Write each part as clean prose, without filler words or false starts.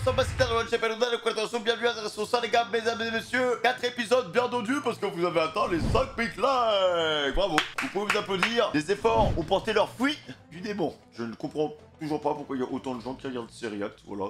sympathiques dans le chapelle de la collaboration, bienvenue à sur ça les gars, mesdames et messieurs. 4 épisodes bien dodus parce que vous avez atteint les 5 000 likes. Bravo, vous pouvez vous applaudir. Les efforts ont porté leurs fruits du démon. Je ne comprends toujours pas pourquoi il y a autant de gens qui regardent ces reacts. Voilà,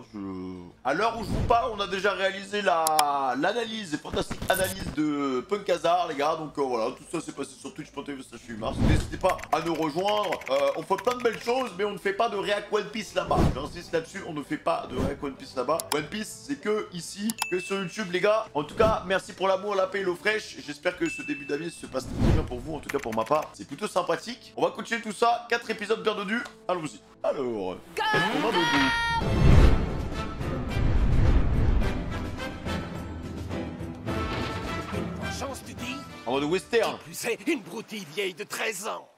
à l'heure où je vous parle, on a déjà réalisé l'analyse, les fantastiques analyses de Punk Hazard, les gars. Donc voilà, tout ça s'est passé sur twitch.tv/mars. N'hésitez pas à nous rejoindre. On fait plein de belles choses, mais on ne fait pas de React One Piece là-bas. J'insiste là-dessus, on ne fait pas de React One Piece là-bas. One Piece, c'est que ici, que sur YouTube, les gars. En tout cas, merci pour l'amour, la paix et l'eau fraîche. J'espère que ce début d'avis se passe très bien pour vous. En tout cas, pour ma part, c'est plutôt sympathique. On va continuer tout ça. 4 épisodes bien dodus. Allons-y. Alors, est-ce qu'on a dodu? Chance, tu dis? En mode western. Plus c'est une broutille vieille de 13 ans.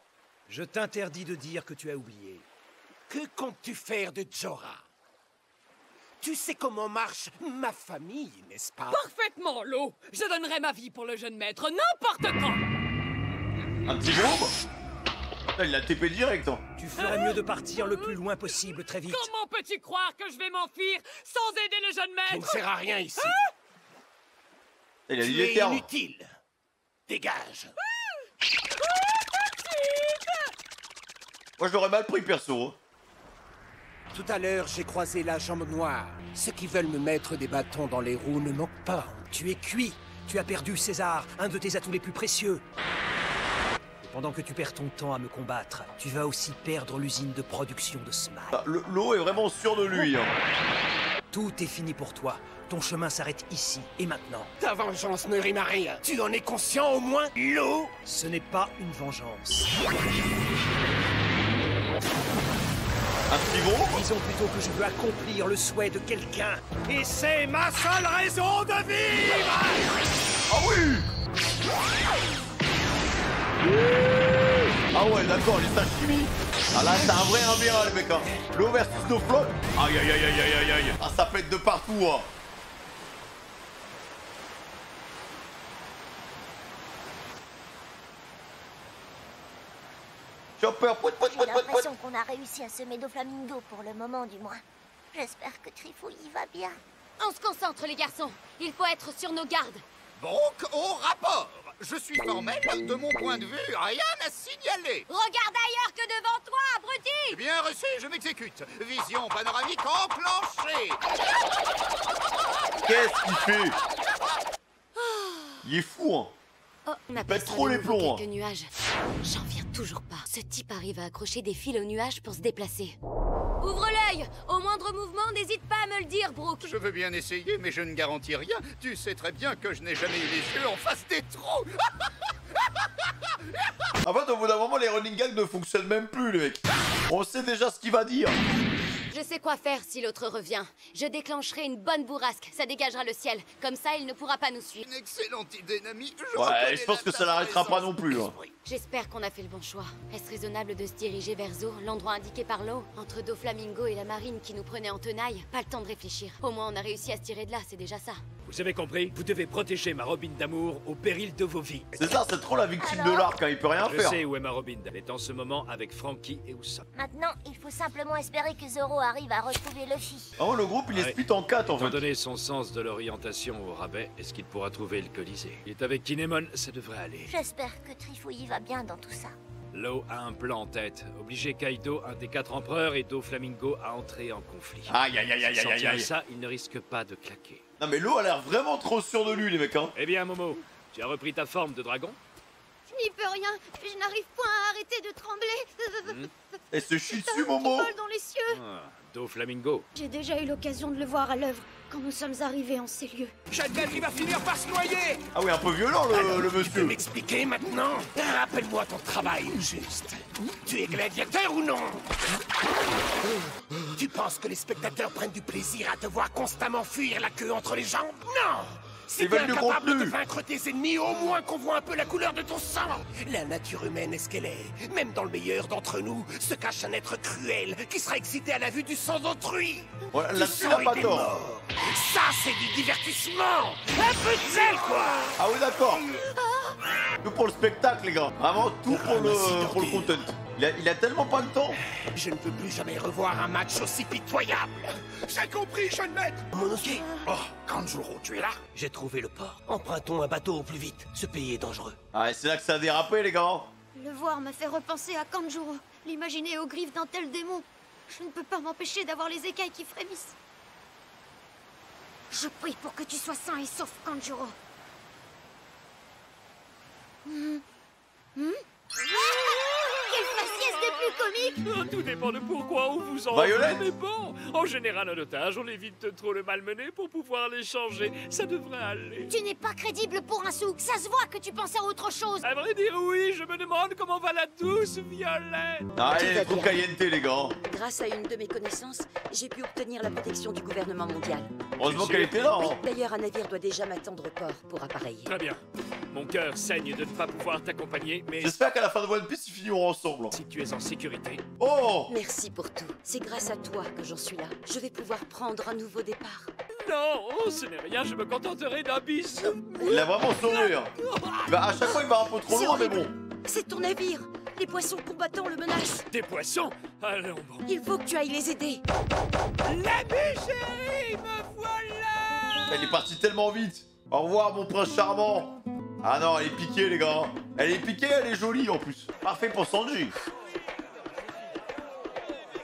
Je t'interdis de dire que tu as oublié. Que comptes-tu faire de Jorah? Tu sais comment marche ma famille, n'est-ce pas? Parfaitement, Lo. Je donnerai ma vie pour le jeune maître, n'importe quand. Un petit groupe. Il l'a TP direct, hein. Tu ferais mieux de partir le plus loin possible très vite. Comment peux-tu croire que je vais m'enfuir sans aider le jeune Tu ne maître? sers à rien ici. Il a dit Tu les es termes. inutile. Dégage. Moi, je l'aurais mal pris, perso. Tout à l'heure, j'ai croisé la jambe noire. Ceux qui veulent me mettre des bâtons dans les roues ne manquent pas. Tu es cuit. Tu as perdu César, un de tes atouts les plus précieux. Et pendant que tu perds ton temps à me combattre, tu vas aussi perdre l'usine de production de Smile. Ah, l'eau est vraiment sûr de lui, hein. Tout est fini pour toi. Ton chemin s'arrête ici et maintenant. Ta vengeance ne rime à rien. Tu en es conscient au moins, Lo? Ce n'est pas une vengeance. Un petit groupe. Disons plutôt que je veux accomplir le souhait de quelqu'un. Et c'est ma seule raison de vivre! Ah oui. Ah ouais, d'accord, les stages chimie. Ah là, c'est un vrai amiral, les mecs, hein. L'eau versus nos flottes. Aïe, aïe, aïe, aïe, aïe, aïe. Ah, ça pète de partout, hein. Chopper, pout, pout, J'ai pout, pout, pout. l'impression qu'on a réussi à semer Doflamingo pour le moment du moins. J'espère que Trifouille va bien. On se concentre, les garçons. Il faut être sur nos gardes. Donc, au rapport. Je suis formel, de mon point de vue, rien à signaler. Regarde ailleurs que devant toi, abruti! Bien reçu, je m'exécute. Vision panoramique enclenchée. Qu'est-ce qu'il fait? Il est fou, hein. Oh, ma pète trop les plombs, quelques nuages. J'en viens toujours pas. Ce type arrive à accrocher des fils aux nuages pour se déplacer. Ouvre l'œil! Au moindre mouvement, n'hésite pas à me le dire, Brooke. Je veux bien essayer, mais je ne garantis rien. Tu sais très bien que je n'ai jamais eu les yeux en face des trous. En fait, au bout d'un moment, les running gags ne fonctionnent même plus, les mecs. On sait déjà ce qu'il va dire. Je sais quoi faire si l'autre revient. Je déclencherai une bonne bourrasque. Ça dégagera le ciel. Comme ça, il ne pourra pas nous suivre. Une excellente idée, Nami. Ouais, je pense que ça l'arrêtera pas non plus, hein. J'espère qu'on a fait le bon choix. Est-ce raisonnable de se diriger vers Zo, l'endroit indiqué par l'eau? Entre Doflamingo et la marine qui nous prenait en tenaille, pas le temps de réfléchir. Au moins, on a réussi à se tirer de là, c'est déjà ça. Vous avez compris? Vous devez protéger ma Robin d'amour au péril de vos vies. C'est ça, c'est trop la victime de l'arc, hein. Il peut rien Je faire. sais où est ma Robin. Elle est en ce moment avec Frankie et Usopp. Maintenant, il faut simplement espérer que Zoro arrive à retrouver Luffy. Ah ouais, le groupe, il est Ouais. split en 4, en Étant fait. donné son sens de l'orientation au rabais, est-ce qu'il pourra trouver le Colisée? Il est avec Kinemon, ça devrait aller. J'espère que Trifouille va bien dans tout ça. Law a un plan en tête. Obliger Kaido, un des 4 empereurs, et Doflamingo à entrer en conflit. Aïe, aïe, aïe, aïe, S'il aïe, tient à aïe. ça, il ne risque pas de claquer. Non, mais l'eau a l'air vraiment trop sûr de lui, les mecs, hein. Eh bien, Momo, tu as repris ta forme de dragon? Je n'y peux rien. Je n'arrive point à arrêter de trembler. Elle se chie dessus, Momo. Vol dans les cieux. Ah, Doflamingo. J'ai déjà eu l'occasion de le voir à l'œuvre quand nous sommes arrivés en ces lieux. Chadbel, il va finir par se noyer. Ah oui, un peu violent, le Tu peux monsieur. m'expliquer maintenant? Rappelle-moi ton travail, juste. Tu es gladiateur ou non? Tu penses que les spectateurs prennent du plaisir à te voir constamment fuir la queue entre les jambes? Non! Si Ils t'es veulent du incapable contenu. de vaincre tes ennemis, au moins qu'on voit un peu la couleur de ton sang. La nature humaine est ce qu'elle est. Même dans le meilleur d'entre nous se cache un être cruel qui sera excité à la vue du sang d'autrui. Ouais, Du là-dessus, sang il a et pas des tort. morts. Ça, c'est du divertissement. Un peu de zèle, quoi. Ah oui, d'accord. Tout pour le spectacle, les gars. Vraiment, tout pour le content. Il a tellement pas le temps. Je ne veux plus jamais revoir un match aussi pitoyable. J'ai compris, jeune maître. Monosuke. Oh, Kanjuro, tu es là? J'ai trouvé le port. Empruntons un bateau au plus vite. Ce pays est dangereux. Ah, c'est là que ça a dérapé, les gars. Le voir me fait repenser à Kanjuro. L'imaginer aux griffes d'un tel démon. Je ne peux pas m'empêcher d'avoir les écailles qui frémissent. Je prie pour que tu sois sain et sauf, Kanjuro. Quel faciès des plus comiques! Tout dépend de pourquoi on vous en Violette. mais bon, en général, un otage, on évite de trop le malmener pour pouvoir l'échanger. Ça devrait aller. Tu n'es pas crédible pour un sou. Ça se voit que tu pensais à autre chose. À vrai dire, oui, je me demande comment va la douce Violette. Ah, elle est trop caliente, les gars. Grâce à une de mes connaissances, j'ai pu obtenir la protection du gouvernement mondial. Heureusement qu'elle était là. Oui, Hein. d'ailleurs, un navire doit déjà m'attendre au port pour appareiller. Très bien. Mon cœur saigne de ne pas pouvoir t'accompagner, mais J'espère qu'à la fin de One Piece, ils finiront ensemble. si tu es en sécurité, Oh! Merci pour tout. C'est grâce à toi que j'en suis là. Je vais pouvoir prendre un nouveau départ. non, ce n'est rien, je me contenterai d'un bisou. Il a vraiment sauvé. Hein. À chaque fois, il va un peu trop C'est loin, mais horrible. bon. C'est ton navire. Les poissons combattants le menacent. Des poissons? Allons bon. Il faut que tu ailles les aider. L'ami chéri, me voilà! Elle est partie tellement vite. Au revoir, mon prince charmant. Ah non, elle est piquée, les gars. Elle est piquée, elle est jolie en plus. Parfait pour Sanji.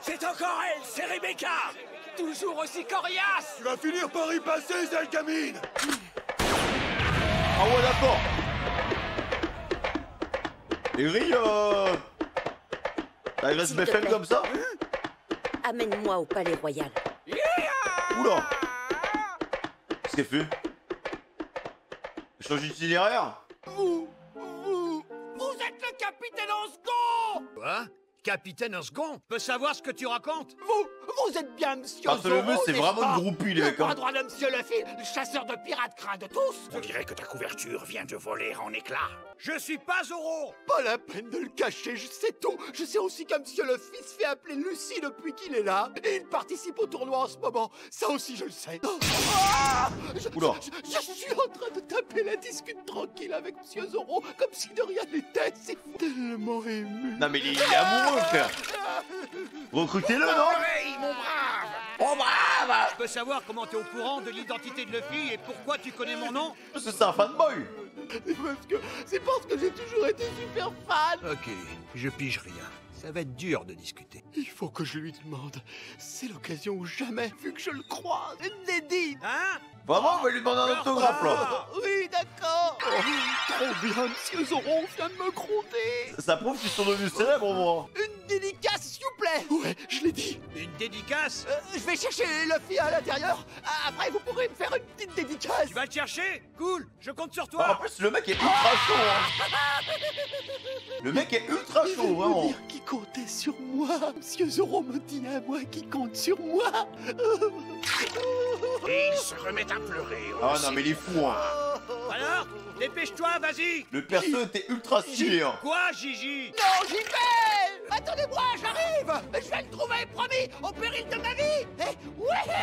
C'est encore elle, c'est Rebecca. Toujours aussi coriace. Tu vas finir par y passer, sale gamine. Ah ouais, d'accord. Et Ri, t'as une S'il te BFM plaît. comme ça? Amène-moi au palais royal. Oula. Qu'est-ce qu'elle fait? Elle change d'itinéraire? Vous êtes le capitaine en second. Quoi? Capitaine en second? Peut savoir ce que tu racontes? Vous êtes bien monsieur Parce que le Zoro, mec, c'est n'est-ce vraiment pas? une groupie, les Le mecs. Hein. bras droit de monsieur Luffy, le chasseur de pirates craint de tous. On dirait que ta couverture vient de voler en éclats. Je suis pas Zoro. Pas la peine de le cacher, je sais tout. Je sais aussi qu'un monsieur Luffy se fait appeler Lucie depuis qu'il est là. Et il participe au tournoi en ce moment. Ça aussi, je le sais. Ah Oula. je suis en train de taper la discute tranquille avec monsieur Zoro, comme si de rien n'était. C'est tellement ému. Non mais il est amoureux, frère. Recrutez-le, non? Hey, mon brave. Oh brave. Je peux savoir comment t'es au courant de l'identité de Luffy et pourquoi tu connais mon nom? Parce que c'est un fanboy. C'est parce que j'ai toujours été super fan. Ok, je pige rien. Ça va être dur de discuter. Il faut que je lui demande. C'est l'occasion ou jamais, vu que je le croise. Neddy. Hein? Vraiment, on va lui demander un autographe, là. Oui, d'accord. Oh, trop bien, monsieur Zoro vient de me gronder. Ça prouve qu'ils sont devenus célèbres, au moins. Une dédicace, s'il vous plaît. Ouais, je l'ai dit. Une dédicace? Je vais chercher Luffy à l'intérieur. Après, vous pourrez me faire une petite dédicace. Tu vas le chercher? Cool, je compte sur En toi. plus, le mec est ultra chaud, hein. Le mec est ultra Il chaud, veut me vraiment. dire qu'il comptait sur moi. Monsieur Zoro me dit à moi qu'il compte sur moi. Et il se remet à pleurer. Ah non, mais il est fou, hein. Alors, dépêche-toi, vas-y. Le perso était ultra stylé, hein. Quoi, Gigi? Non, j'y vais. Attendez-moi, j'arrive. Je vais le trouver, promis, au péril de ma vie. Ouais.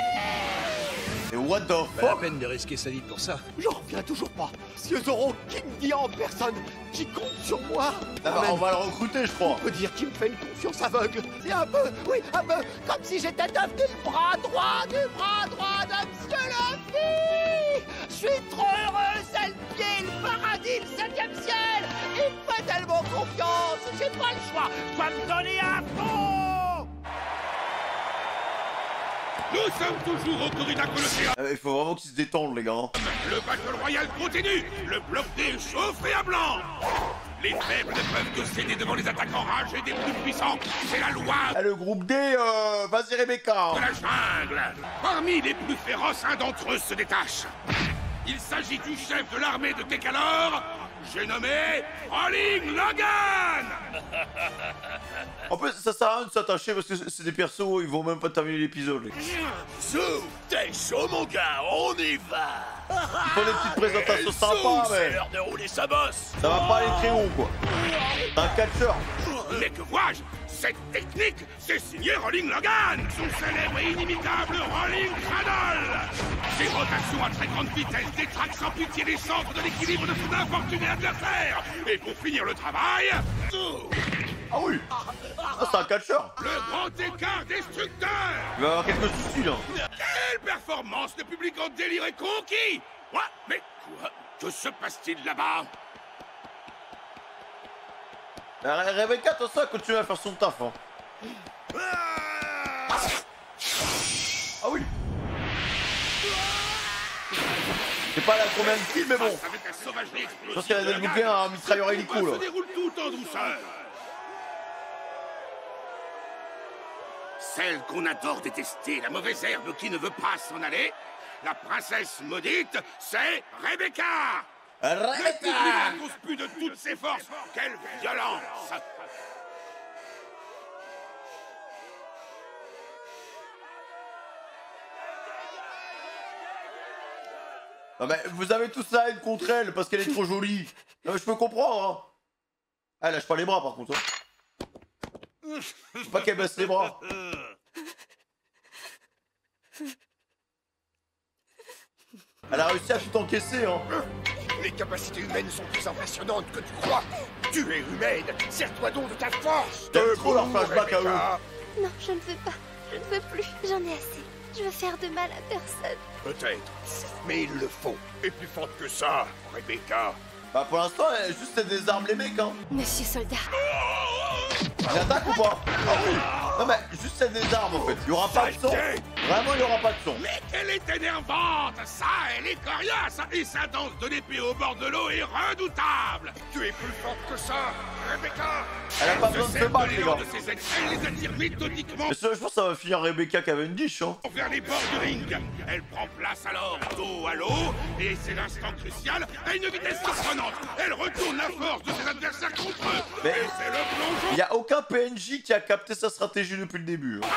Et what the Pas la fuck? peine de risquer sa vie pour ça. J'en reviens toujours pas. Monsieur Zoro qui me dit en personne qui compte sur moi. Ah bah, on va le recruter, je crois. On peut dire qu'il me fait une confiance aveugle. Et un peu, oui, un peu, comme si j'étais devenu le bras droit de Monsieur Luffy. Je suis trop heureux, c'est le pied, le paradis, le 7e ciel. Il me fait tellement confiance, j'ai pas le choix. Je dois me donner à fond. Nous sommes toujours au corridor de l'océan. Il faut vraiment qu'ils se détendent, les gars. Hein. Le battle royal continue. Le bloc D chauffe et à blanc. Les faibles ne peuvent que céder devant les attaques enragées des plus puissants. C'est la loi Ah, le groupe D, vas-y, Rebecca. de la jungle. Parmi les plus féroces, un d'entre eux se détache. Il s'agit du chef de l'armée de Tekalor. J'ai nommé Rolling Logan. En plus, ça sert à rien de s'attacher parce que c'est des persos, ils vont même pas terminer l'épisode. Zou, t'es chaud mon gars, on y va. Ils font des petites présentations sympas, mais l'heure de rouler sa bosse. ça va pas aller très haut, quoi. C'est un catcheur. Mais que vois-je? Cette technique, c'est signé Rolling Logan, son célèbre et inimitable Rolling Cradle. Ses rotations à très grande vitesse détraquent sans pitié les centres de l'équilibre de son infortuné adversaire. Et pour finir le travail, Ah oui. Ah, c'est un catcheur. Le grand écart destructeur. Il va avoir quelques soucis là. Quelle performance! Le public en délire est conquis. Quoi? Mais quoi? Que se passe-t-il là-bas? Rebecca, attention, elle continue à faire son taf. Hein. Ah oui. Je sais pas là combien de kills, mais bon. Je pense qu'elle a débloqué un mitrailleur hélico là. Se déroule tout en douceur. Celle qu'on adore détester, la mauvaise herbe qui ne veut pas s'en aller, la princesse maudite, c'est Rebecca. Le public la conspue de toutes ses forces. Quelle violence! Non mais vous avez tout ça à être contre elle parce qu'elle est trop jolie. Non mais je peux comprendre. Hein. Elle lâche pas les bras par contre. Hein. Faut pas qu'elle baisse les bras. Elle a réussi à tout encaisser. Hein. Les capacités humaines sont plus impressionnantes que tu crois. Tu es humaine, sers-toi donc de ta force. J'aime trop leur flashback à eux. Non, je ne veux pas. Je ne veux plus. J'en ai assez. Je veux faire de mal à personne. Peut-être, mais il le faut. Et plus forte que ça, Rebecca. Bah pour l'instant, elle juste elle désarme les mecs. Hein. Monsieur Soldat. Il attaque ou pas? Ah oui. Non mais juste elle désarme en fait. Il y aura pas de son. Vraiment, il y aura pas de son. Mais qu'elle est énervante! Ça, elle est coriace! Et sa danse de l'épée au bord de l'eau est redoutable! Tu es plus forte que ça, Rebecca. Elle a pas besoin de se battre, les gars. Elle les attire méthodiquement mais ça, je pense que ça va finir Rebecca Cavendish. Hein. vers les bords du ring. Elle prend place alors dos à l'eau, et c'est l'instant crucial, à une vitesse surprenante. Elle retourne la force de ses adversaires contre eux. Mais et c'est le plongeon. il y a aucun PNJ qui a capté sa stratégie depuis le début. Hein.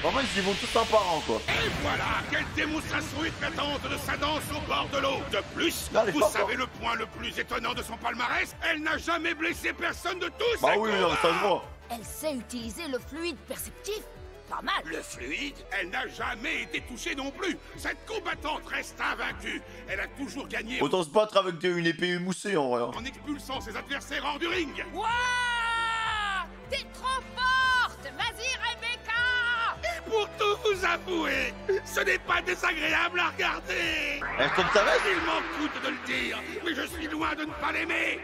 En fait, ils vont tous un par un, quoi. Et voilà, quelle démonstration éclatante de sa danse au bord de l'eau. De plus, là, vous savez le point le plus étonnant de son palmarès? Elle n'a jamais blessé personne de tous. Bah oui, non, ça se voit. Elle sait utiliser le fluide perceptif. Pas mal. Le fluide, elle n'a jamais été touchée non plus. Cette combattante reste invaincue. Elle a toujours gagné Autant se battre avec une épée émoussée, en vrai. Hein. en expulsant ses adversaires hors du ring. Wouah! T'es trop forte! Vas-y, Rebecca! Et pour tout vous avouer, ce n'est pas désagréable à regarder. Elle tombe sa veste. Il m'en coûte de le dire, mais je suis loin de ne pas l'aimer.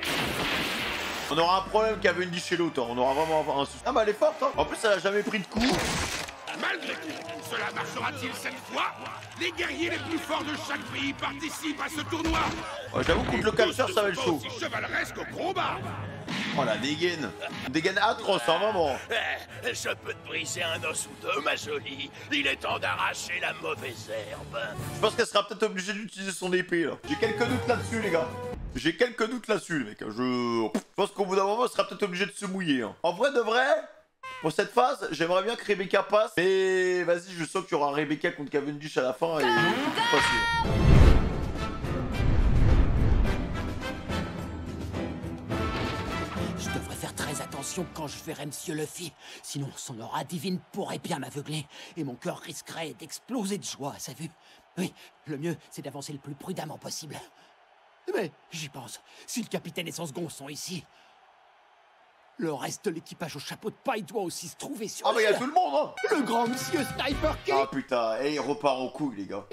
On aura un problème Cavendish chez l'autre. Hein. On aura vraiment un souci. Ah bah elle est forte. Hein. En plus, elle a jamais pris de coup. Malgré tout, cela marchera-t-il cette fois? Les guerriers les plus forts de chaque pays participent à ce tournoi. Ouais, j'avoue contre le catcheur, ça va être chaud. Aussi chevaleresque au combat. Oh la dégaine. Une dégaine atroce, hein, vraiment. Je peux te briser un os ou deux, ma jolie. Il est temps d'arracher la mauvaise herbe. Je pense qu'elle sera peut-être obligée d'utiliser son épée, là. J'ai quelques doutes là-dessus, les gars. J'ai quelques doutes là-dessus, les mecs. Je pense qu'au bout d'un moment, elle sera peut-être obligée de se mouiller. Hein. En vrai, de vrai, pour cette phase, j'aimerais bien que Rebecca passe. Mais vas-y, je sens qu'il y aura Rebecca contre Cavendish à la fin et tout passer. Je devrais faire très attention quand je verrai Monsieur Luffy. Sinon, son aura divine pourrait bien m'aveugler. Et mon cœur risquerait d'exploser de joie à sa vue. Oui, le mieux, c'est d'avancer le plus prudemment possible. Mais j'y pense. Si le capitaine et son second sont ici, le reste de l'équipage au chapeau de paille doit aussi se trouver sur Ah mais il y a tout le monde, hein. Le grand Monsieur Sniper King. Ah putain, et il repart en couille, les gars.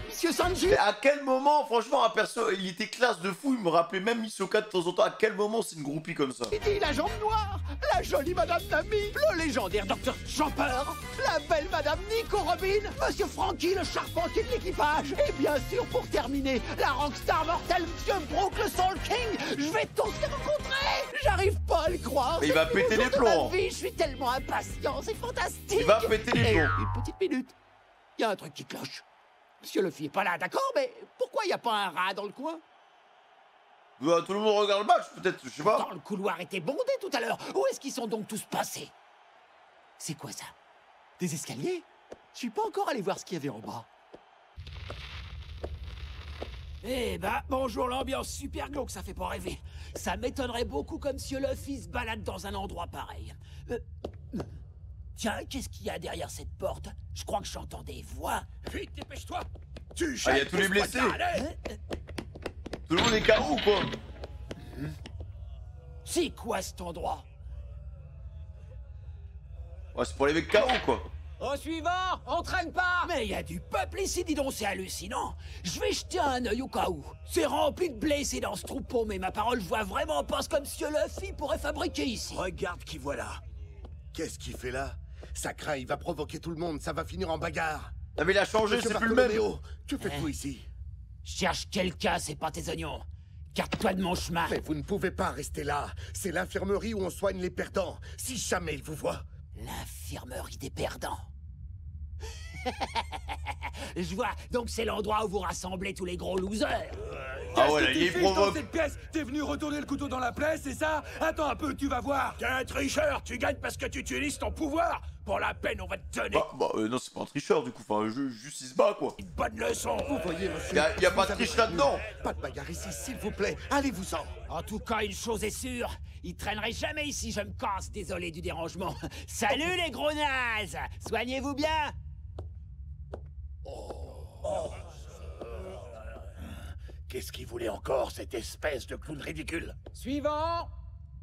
Monsieur Sanji. Mais à quel moment, franchement, un perso, il était classe de fou, il me rappelait même Hisoka de temps en temps. À quel moment c'est une groupie comme ça? Didi la jambe noire, la jolie Madame Nami, le légendaire Dr Jumper, la belle Madame Nico Robin, Monsieur Franky le charpentier de l'équipage, et bien sûr pour terminer, la rockstar mortelle Monsieur Brooke le Soul King. Je vais tous les rencontrer. J'arrive pas à le croire. Mais il va C'est le plus péter beau les jour de ma plombs. vie. Je suis tellement impatient, c'est fantastique. Il va péter les Et plombs. une petite minute, il y a un truc qui cloche. Monsieur Luffy est pas là, d'accord, mais pourquoi il y a pas un rat dans le coin? Tout le monde regarde le match, peut-être, je sais pas. Dans le couloir était bondé tout à l'heure. Où est-ce qu'ils sont donc tous passés? C'est quoi ça? Des escaliers? Je suis pas encore allé voir ce qu'il y avait en bas. Eh ben, bonjour, l'ambiance super glauque, ça fait pas rêver. Ça m'étonnerait beaucoup comme Monsieur Luffy se balade dans un endroit pareil. Tiens, qu'est-ce qu'il y a derrière cette porte? Je crois que j'entends des voix. Vite, dépêche-toi. Tu Ah, il y a tous les blessés. Tout le monde est KO ou quoi? C'est quoi cet endroit? Ouais, c'est pour les mecs KO, quoi. Au suivant, on traîne pas! Mais il y a du peuple ici, dis donc, c'est hallucinant. Je vais jeter un œil au cas où. C'est rempli de blessés dans ce troupeau, mais ma parole, je vois vraiment pas ce que Monsieur Luffy pourrait fabriquer ici. Regarde qui voilà. Qu'est-ce qu'il fait là? Ça craint, il va provoquer tout le monde, ça va finir en bagarre. Ah mais il a changé, c'est plus le même. Tu fais quoi ici? Cherche quelqu'un, c'est pas tes oignons. Garde-toi de mon chemin. Mais vous ne pouvez pas rester là. C'est l'infirmerie où on soigne les perdants. Si jamais il vous voit. L'infirmerie des perdants. Je vois, donc c'est l'endroit où vous rassemblez tous les gros losers. Ah ouais, là, il provoque. Cette pièce, t'es venu retourner le couteau dans la plaie, c'est ça? Attends un peu, tu vas voir. T'es un tricheur, tu gagnes parce que tu utilises ton pouvoir. Pour la peine, on va te donner. Non, c'est pas un tricheur du coup, enfin, juste il se bat quoi. Une bonne leçon. Vous voyez, monsieur. Y a pas de triche là-dedans. Pas de bagarre ici, s'il vous plaît. Allez-vous-en. En tout cas, une chose est sûre, il traînerait jamais ici, je me casse, désolé du dérangement. Salut les gros nazes! Soignez-vous bien! Qu'est-ce qu'il voulait encore, cette espèce de clown ridicule? Suivant!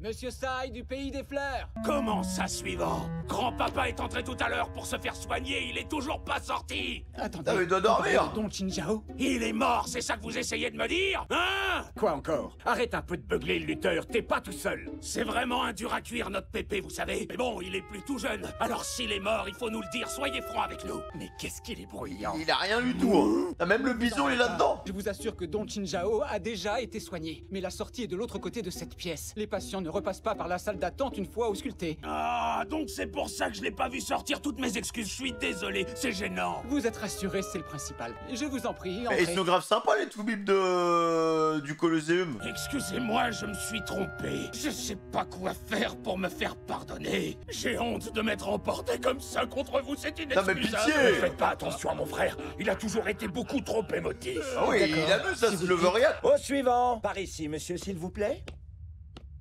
Monsieur Sai du Pays des Fleurs. Comment ça, suivant? Grand-papa est entré tout à l'heure pour se faire soigner, il est toujours pas sorti. Attendez, Ah mais il doit dormir. Don Chinjao? Il est mort, c'est ça que vous essayez de me dire? Hein? Quoi encore? Arrête un peu de beugler, le lutteur, t'es pas tout seul. C'est vraiment un dur à cuire, notre pépé, vous savez. Mais bon, il est plus tout jeune. Alors s'il est mort, il faut nous le dire, soyez francs avec nous. Mais qu'est-ce qu'il est bruyant. Il a rien du tout. Hein. Ah, même le bison il est là-dedans. Je vous assure que Don Chinjao a déjà été soigné. Mais la sortie est de l'autre côté de cette pièce. Les patients ne repassent pas par la salle d'attente une fois auscultés. Ah, donc c'est pour ça que je l'ai pas vu sortir. Toutes mes excuses, je suis désolé, c'est gênant. Vous êtes rassurés, c'est le principal. Je vous en prie, Et ils sont grave sympas les toubibs du Colosseum. Excusez-moi, je me suis trompé. Je sais pas quoi faire pour me faire pardonner. J'ai honte de m'être emporté comme ça contre vous, c'est inexcusable. Non mais pitié. Ne faites pas attention à mon frère, il a toujours été beaucoup trop émotif. Ah oui, il a vu ça, c'est le rien. Au suivant. Par ici, monsieur, s'il vous plaît.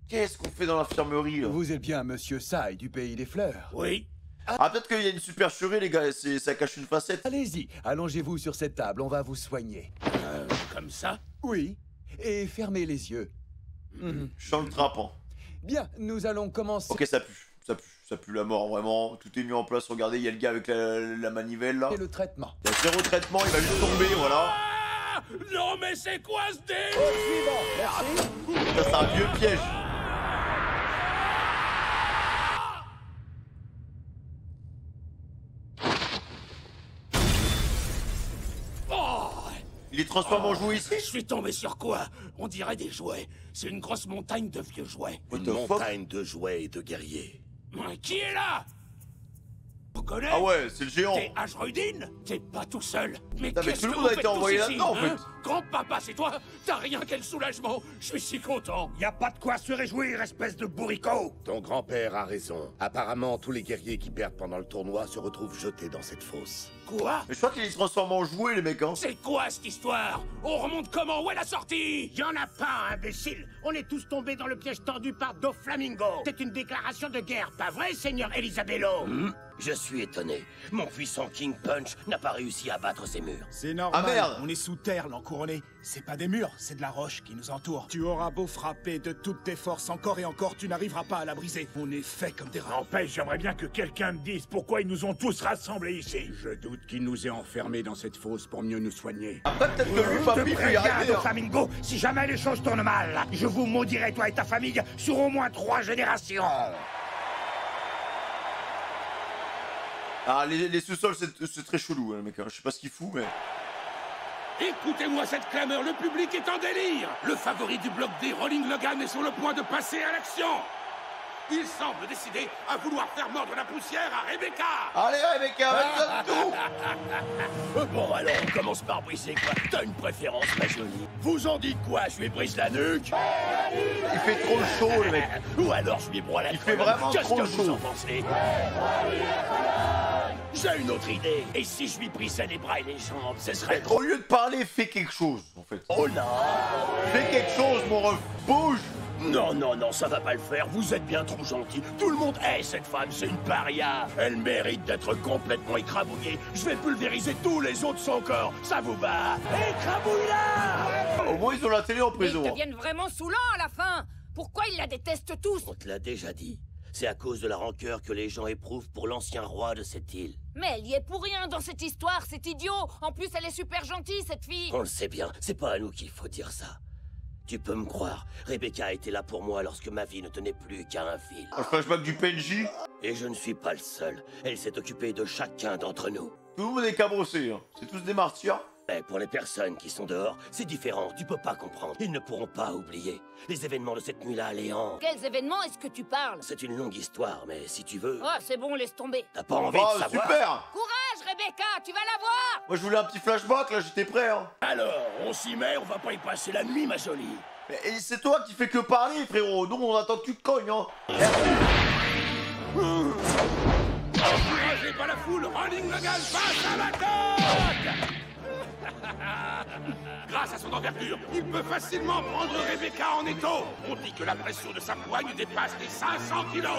Qu'est-ce qu'on fait dans l'infirmerie là? Vous êtes bien Monsieur Sai du Pays des Fleurs? Oui. Ah peut-être qu'il y a une supercherie les gars, ça cache une facette. Allez-y, allongez-vous sur cette table, on va vous soigner. Comme ça? Oui, et fermez les yeux. Je sens le trappant. Bien, nous allons commencer... Ok, ça pue la mort vraiment, tout est mis en place, regardez, il y a le gars avec la manivelle là. Et le traitement. Il y a 0 traitement, il va juste tomber, voilà. Ah non mais c'est quoi ce délire? Au suivant, merci. Ça c'est un vieux piège. Il est transformé en jouet ici? Je suis tombé sur quoi? On dirait des jouets. C'est une grosse montagne de vieux jouets. Une montagne de jouets et de guerriers. Qui est là? Vous connaissez? Ah ouais, c'est le géant. T'es Ashrudin? T'es pas tout seul. Mais non, mais qu'est-ce tout le que monde a vous été faites envoyé tous ici, là-dedans en fait. Grand-papa, c'est toi? T'as rien, quel soulagement. Je suis si content. Y a pas de quoi se réjouir, espèce de bourricot. Ton grand-père a raison. Apparemment, tous les guerriers qui perdent pendant le tournoi se retrouvent jetés dans cette fosse. Quoi? Mais je crois qu'il se transforme en jouet les mecs hein. C'est quoi cette histoire? On remonte comment? Où est la sortie? Y en a pas, imbécile. On est tous tombés dans le piège tendu par Doflamingo. C'est une déclaration de guerre, pas vrai, Seigneur Elisabello? Je suis étonné. Mon puissant King Punch n'a pas réussi à battre ces murs. C'est normal. Ah merde. On est sous terre, l'encouronné. C'est pas des murs, c'est de la roche qui nous entoure. Tu auras beau frapper de toutes tes forces encore et encore, tu n'arriveras pas à la briser. On est fait comme des rats. N'empêche, j'aimerais bien que quelqu'un me dise pourquoi ils nous ont tous rassemblés ici. Je doute qu'ils nous aient enfermés dans cette fosse pour mieux nous soigner. Après peut-être que lui, papy, peut y arriver. Doflamingo, si jamais les choses tournent mal, je vous maudirai, toi et ta famille, sur au moins 3 générations. Ah les sous-sols c'est très chelou hein, mec, je sais pas ce qu'il fout mais... Écoutez-moi cette clameur, le public est en délire. Le favori du bloc D, Rolling Logan, est sur le point de passer à l'action. Il semble décidé à vouloir faire mordre la poussière à Rebecca. Allez Rebecca, vas-y tout. Bon alors, on commence par briser quoi? T'as une préférence, ma jolie? Vous en dites quoi? Je lui brise la nuque? Il fait trop chaud le mec. Ou alors je lui broie la Il fait vraiment trop Qu'est-ce que vous chaud. en pensez? J'ai une autre idée. Et si je lui brisais les bras et les jambes, ce serait... Au lieu de parler, fais quelque chose en fait. Oh là! Fais quelque chose mon ref, bouge. Non, non, non, ça va pas le faire, vous êtes bien trop gentil. Tout le monde hait cette femme, c'est une paria. Elle mérite d'être complètement écrabouillée. Je vais pulvériser tous les os de son corps, ça vous va? Écrabouille-la! Au moins ils ont la télé en prison. Ils deviennent vraiment saoulants à la fin. Pourquoi ils la détestent tous? On te l'a déjà dit. C'est à cause de la rancœur que les gens éprouvent pour l'ancien roi de cette île. Mais elle y est pour rien dans cette histoire, c'est idiot. En plus, elle est super gentille, cette fille. On le sait bien, c'est pas à nous qu'il faut dire ça. Tu peux me croire, Rebecca était là pour moi lorsque ma vie ne tenait plus qu'à un fil. Un flashback du PNJ. Et je ne suis pas le seul. Elle s'est occupée de chacun d'entre nous. Tout le monde est cabossé, hein. C'est tous des martyrs. Mais pour les personnes qui sont dehors, c'est différent, tu peux pas comprendre. Ils ne pourront pas oublier. Les événements de cette nuit-là, Léon. Quels événements est-ce que tu parles? C'est une longue histoire, mais si tu veux... Oh, c'est bon, laisse tomber. T'as pas envie de savoir? Super. Courage, Rebecca, tu vas la voir. Moi, je voulais un petit flashback, là, j'étais prêt, hein. Alors, on s'y met, on va pas y passer la nuit, ma jolie. Mais c'est toi qui fais que parler, frérot. Nous, on attend que tu te cognes, hein. Encouragez pas la foule, Rolling Logan passe à l'attaque. Grâce à son envergure, il peut facilement prendre Rebecca en étau. On dit que la pression de sa poigne dépasse les 500 kilos.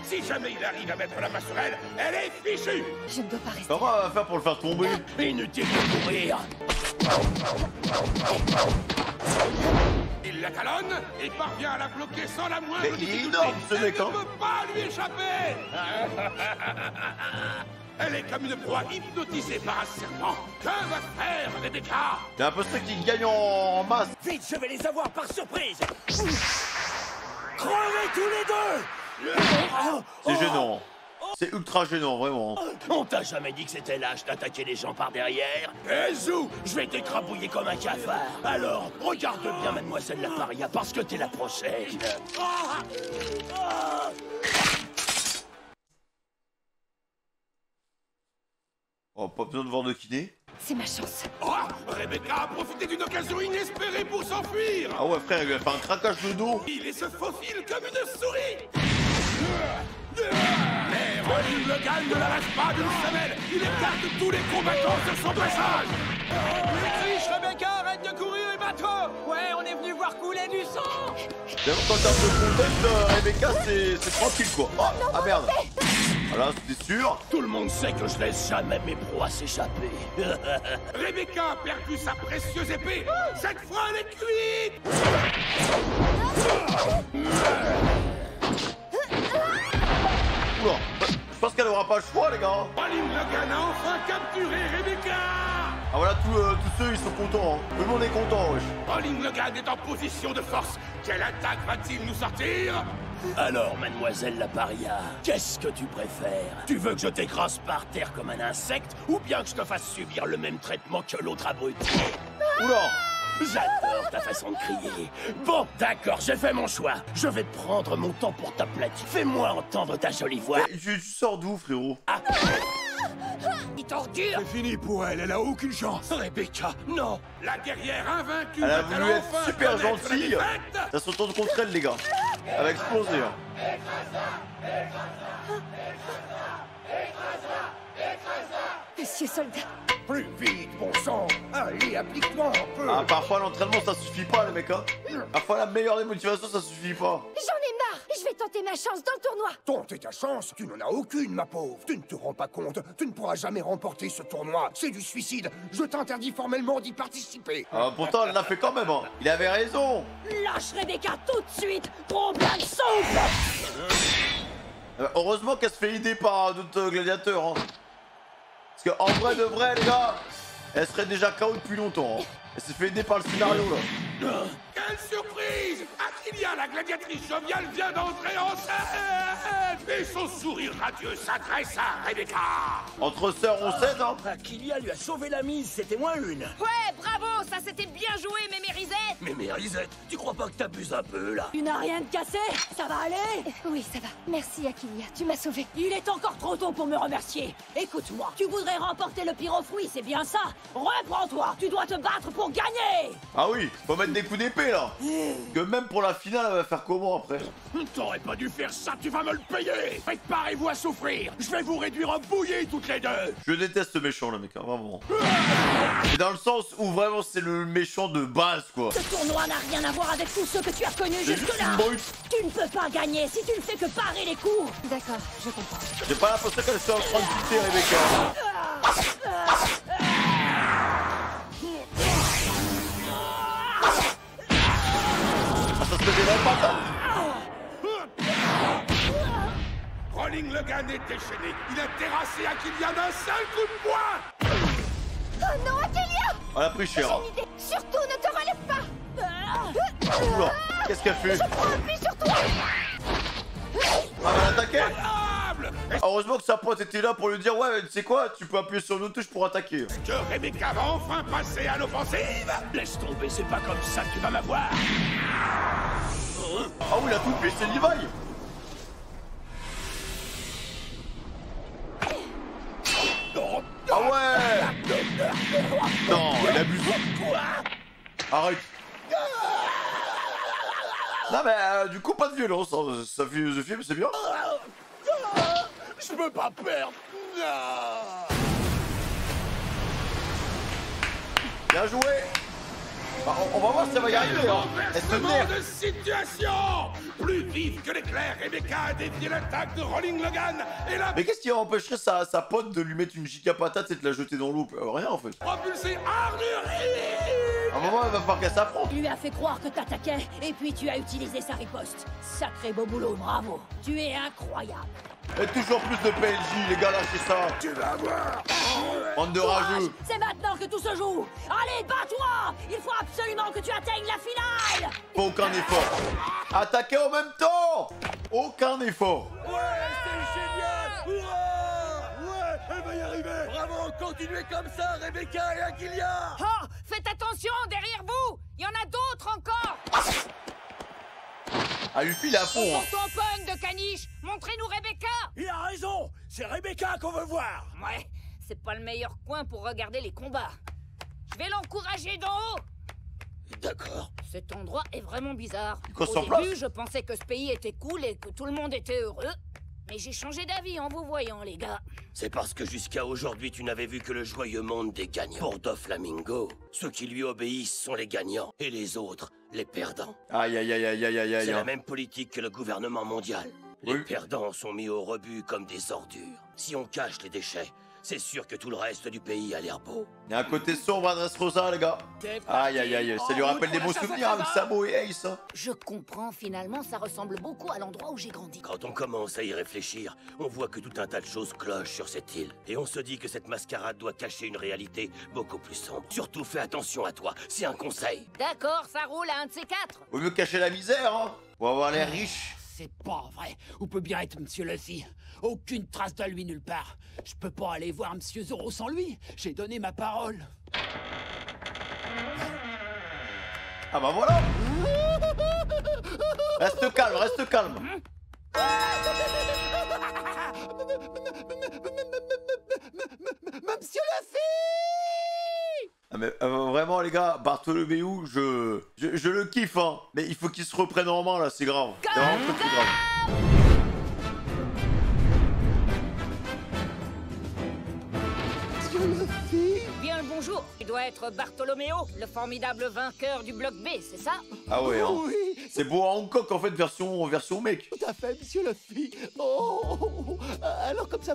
Si jamais il arrive à mettre la main sur elle, elle est fichue. Je ne dois pas rester. Comment on va faire pour le faire tomber? Inutile de courir. Il la talonne et parvient à la bloquer sans la moindre Mais il est difficulté. énorme, ce mec, hein. Elle ne peut pas lui échapper. Elle est comme une proie hypnotisée par un serpent. Que va faire Rebecca? J'ai l'impression qu'il gagne en masse. Vite, je vais les avoir par surprise. Crevez tous les deux. C'est gênant. C'est ultra gênant, vraiment. On t'a jamais dit que c'était lâche d'attaquer les gens par derrière? Eh Zou, je vais t'écrabouiller comme un cafard. Alors, regarde bien mademoiselle la paria, parce que t'es la prochaine. Oh, pas besoin de voir de kiné. C'est ma chance. Oh, Rebecca a profité d'une occasion inespérée pour s'enfuir. Ah ouais, frère, il lui a fait un craquage de dos. Il se faufile comme une souris. Mais Rolling Logan ne la lâche pas d'une semelle. Il écarte tous les combattants sur son dressage. Triche, Rebecca, arrête de courir et bats-toi. Ouais, on est venu voir couler du sang. J'avoue qu'en termes de contexte, Rebecca, c'est tranquille, quoi. Oh, ah merde. Voilà, c'était sûr. Tout le monde sait que je laisse jamais mes proies s'échapper. Rebecca a perdu sa précieuse épée. Cette fois, elle est cuite. Oula, je pense qu'elle aura pas le choix, les gars. Rolling Logan a enfin capturé Rebecca. Ah voilà, tous ceux, ils sont contents. Hein. Tout le monde est content, wesh. Rolling Logan est en position de force. Quelle attaque va-t-il nous sortir? Alors, mademoiselle la paria, qu'est-ce que tu préfères? Tu veux que je t'écrase par terre comme un insecte, ou bien que je te fasse subir le même traitement que l'autre abruti? Oula! J'adore ta façon de crier. Bon, d'accord, j'ai fait mon choix. Je vais prendre mon temps pour t'aplatir. Fais-moi entendre ta jolie voix. Mais tu sors d'où, frérot? Torture. C'est fini pour elle, elle a aucune chance. Rebecca, non. La guerrière invaincue. Elle a va-t-elle voulu être enfin super connaître la gentille. défaite? Ça se retourne contre elle, les gars. Elle va exploser. Hein. Monsieur Soldat. Plus vite, bon sang. Allez, applique-moi un peu. Ah, parfois l'entraînement ça suffit pas, les mecs. Hein. Parfois la meilleure des motivations ça suffit pas. J'en ai marre. Je vais tenter ma chance dans le tournoi. Tenter ta chance, tu n'en as aucune, ma pauvre. Tu ne te rends pas compte. Tu ne pourras jamais remporter ce tournoi. C'est du suicide. Je t'interdis formellement d'y participer. Ah, pourtant elle l'a fait quand même. Hein. Il avait raison. Lâche Rebecca tout de suite. Trop bien de souffle. Heureusement qu'elle se fait aider par d'autres gladiateurs. Hein. Parce qu'en vrai de vrai, les gars, elle serait déjà KO depuis longtemps. Hein. Elle s'est fait aider par le scénario là. Quelle surprise! Aquilia, la gladiatrice joviale, vient d'entrer en scène! Et son sourire radieux s'adresse à Rebecca! Entre sœurs, on s'aide, hein? Aquilia lui a sauvé la mise, c'était moins une. Ouais, bravo, ça c'était bien joué, Mémérisette! Mais Mérisette, tu crois pas que t'abuses un peu, là? Tu n'as rien de cassé. Ça va aller? Oui, ça va. Merci, Aquilia. Tu m'as sauvé. Il est encore trop tôt pour me remercier. Écoute-moi, tu voudrais remporter le pyrofruit, c'est bien ça? Reprends-toi, tu dois te battre pour gagner! Ah oui, faut mettre des coups d'épée là. Que même pour la finale, elle va faire comment après? T'aurais pas dû faire ça, tu vas me le payer. Préparez-vous à souffrir. Je vais vous réduire en bouillie toutes les deux. Je déteste ce méchant là, mec, hein, vraiment. C'est dans le sens où vraiment c'est le méchant de base, quoi. Ce tournoi n'a rien à voir avec tous ceux que tu as connus jusque-là. Tu ne peux pas gagner si tu ne fais que parer les coups. D'accord, je comprends. J'ai pas l'impression qu'elle soit en train de buter Rebecca. Ah, ça se fait des pas, ça. Logan est déchaîné. Il a terrassé Aquilia d'un seul coup de poing. Oh non, Aquilia! Elle a pris cher. J'ai une idée. Surtout, ne te relève pas. Oula, qu'est-ce qu'elle fait? Je prends appui sur toi. Ah, elle a attaqué. Heureusement que sa pote était là pour lui dire ouais, tu sais quoi, tu peux appuyer sur nos touches pour attaquer. Que Rebecca va enfin passer à l'offensive. Laisse tomber, c'est pas comme ça que tu vas m'avoir. Ah oui, la toupie, c'est Levi. Ah ouais. Non, il abuse. Arrête. Non mais du coup pas de violence, hein. Sa philosophie, mais c'est bien. Je peux pas perdre. Bien joué. Bah, on va voir si ça va y arriver, hein. Renversement de situation. Plus vive que l'éclair, Rebecca a dévié l'attaque de Rolling Logan et la... Mais qu'est-ce qui empêcherait sa pote de lui mettre une giga patate et de la jeter dans l'eau? Rien en fait. propulsé Ardurie. À un moment, il va falloir qu'elle s'affronte. Tu lui as fait croire que t'attaquais, et puis tu as utilisé sa riposte. Sacré beau boulot, bravo. Tu es incroyable. Et toujours plus de PNJ, les gars, lâchez ça. Tu vas voir. Bande de rageux. C'est maintenant que tout se joue. Allez, bats-toi. Il faut absolument que tu atteignes la finale. Aucun effort. Attaquer en même temps. Aucun effort. Ouais, c'est génial. Ouais, elle va y arriver. Bravo, continuez comme ça, Rebecca et Aquilia. Oh, faites attention, derrière vous. Il y en a d'autres encore. Ah, lui file à fond. Hein. Ton tamponne de caniche. Montrez-nous Rebecca. Il a raison. C'est Rebecca qu'on veut voir. Ouais, c'est pas le meilleur coin pour regarder les combats. Je vais l'encourager d'en haut. D'accord. Cet endroit est vraiment bizarre. Au début, je pensais que ce pays était cool et que tout le monde était heureux. Mais j'ai changé d'avis en vous voyant, les gars. C'est parce que jusqu'à aujourd'hui, tu n'avais vu que le joyeux monde des gagnants. Pour Doflamingo, ceux qui lui obéissent sont les gagnants, et les autres, les perdants. Aïe, aïe, aïe, aïe, aïe, aïe, aïe. C'est la même politique que le gouvernement mondial. Les perdants sont mis au rebut comme des ordures. Si on cache les déchets, c'est sûr que tout le reste du pays a l'air beau. Il y a un côté sombre à Dressrosa, les gars. Aïe, aïe, aïe. Ça lui rappelle des bons souvenirs avec Samo et Ace. Hein. Je comprends, finalement, ça ressemble beaucoup à l'endroit où j'ai grandi. Quand on commence à y réfléchir, on voit que tout un tas de choses clochent sur cette île. Et on se dit que cette mascarade doit cacher une réalité beaucoup plus sombre. Surtout fais attention à toi, c'est un conseil. D'accord, ça roule à un de ces quatre. Vaut mieux cacher la misère, hein. Pour avoir l'air riche. C'est pas vrai. Où peut bien être Monsieur Luffy? Aucune trace de lui nulle part. Je peux pas aller voir Monsieur Zoro sans lui. J'ai donné ma parole. Ah bah voilà. Reste calme, reste calme. Monsieur Luffy! Ah mais vraiment les gars, Bartholoméo, je le kiffe hein. Mais il faut qu'il se reprenne en main là, c'est grave. C'est vraiment très grave. Bien le bonjour. Il doit être Bartholoméo, le formidable vainqueur du bloc B, c'est ça? Ah ouais, hein. Oui. C'est beau à Hancock en fait, version mec. Tout à fait, monsieur Luffy. Oh, alors comme ça,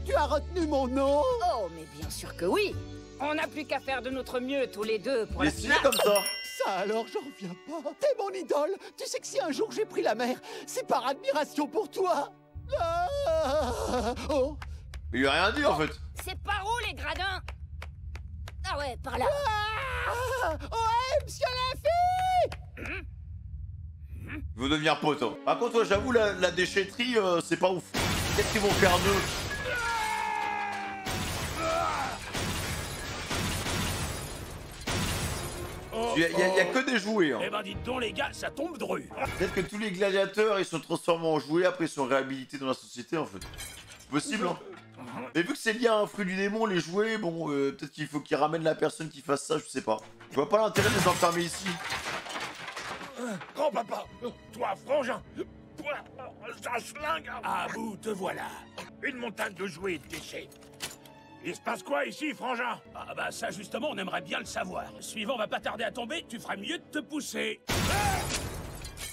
tu as retenu mon nom? Oh, mais bien sûr que oui. On n'a plus qu'à faire de notre mieux tous les deux pour la finale. comme ça. Ça alors, j'en reviens pas. T'es mon idole. Tu sais que si un jour j'ai pris la mer, c'est par admiration pour toi. Ah, oh. Mais il a rien dit en fait. C'est par où les gradins? Ah ouais, par là. Ah, ouais, monsieur Luffy. Il veut devenir pote. Hein. Par contre, ouais, j'avoue, la déchetterie, c'est pas ouf. Qu'est-ce qu'ils vont faire d'eux? Il y a que des jouets. Hein. Eh ben dites donc les gars, ça tombe dru. Peut-être que tous les gladiateurs, ils sont transformés en jouets, après ils sont réhabilités dans la société en fait. C'est possible hein. Mais vu que c'est lié à un fruit du démon, les jouets, bon, peut-être qu'il faut qu'ils ramènent la personne qui fasse ça, je sais pas. Je vois pas l'intérêt de les enfermer ici. Grand-papa, toi frangin, ça schlingue. Ah vous, te voilà. Une montagne de jouets et de déchets. Il se passe quoi ici, frangin? Ah bah ça justement, on aimerait bien le savoir. Le suivant va pas tarder à tomber, tu ferais mieux de te pousser.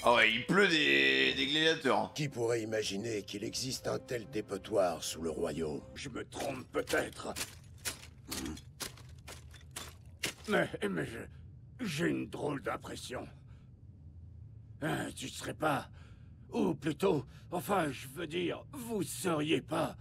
Ah ouais, il pleut des gladiateurs. Hein. Qui pourrait imaginer qu'il existe un tel dépotoir sous le royaume? Je me trompe peut-être. Mais j'ai une drôle d'impression. Tu serais pas Ou plutôt, enfin, je veux dire, vous seriez pas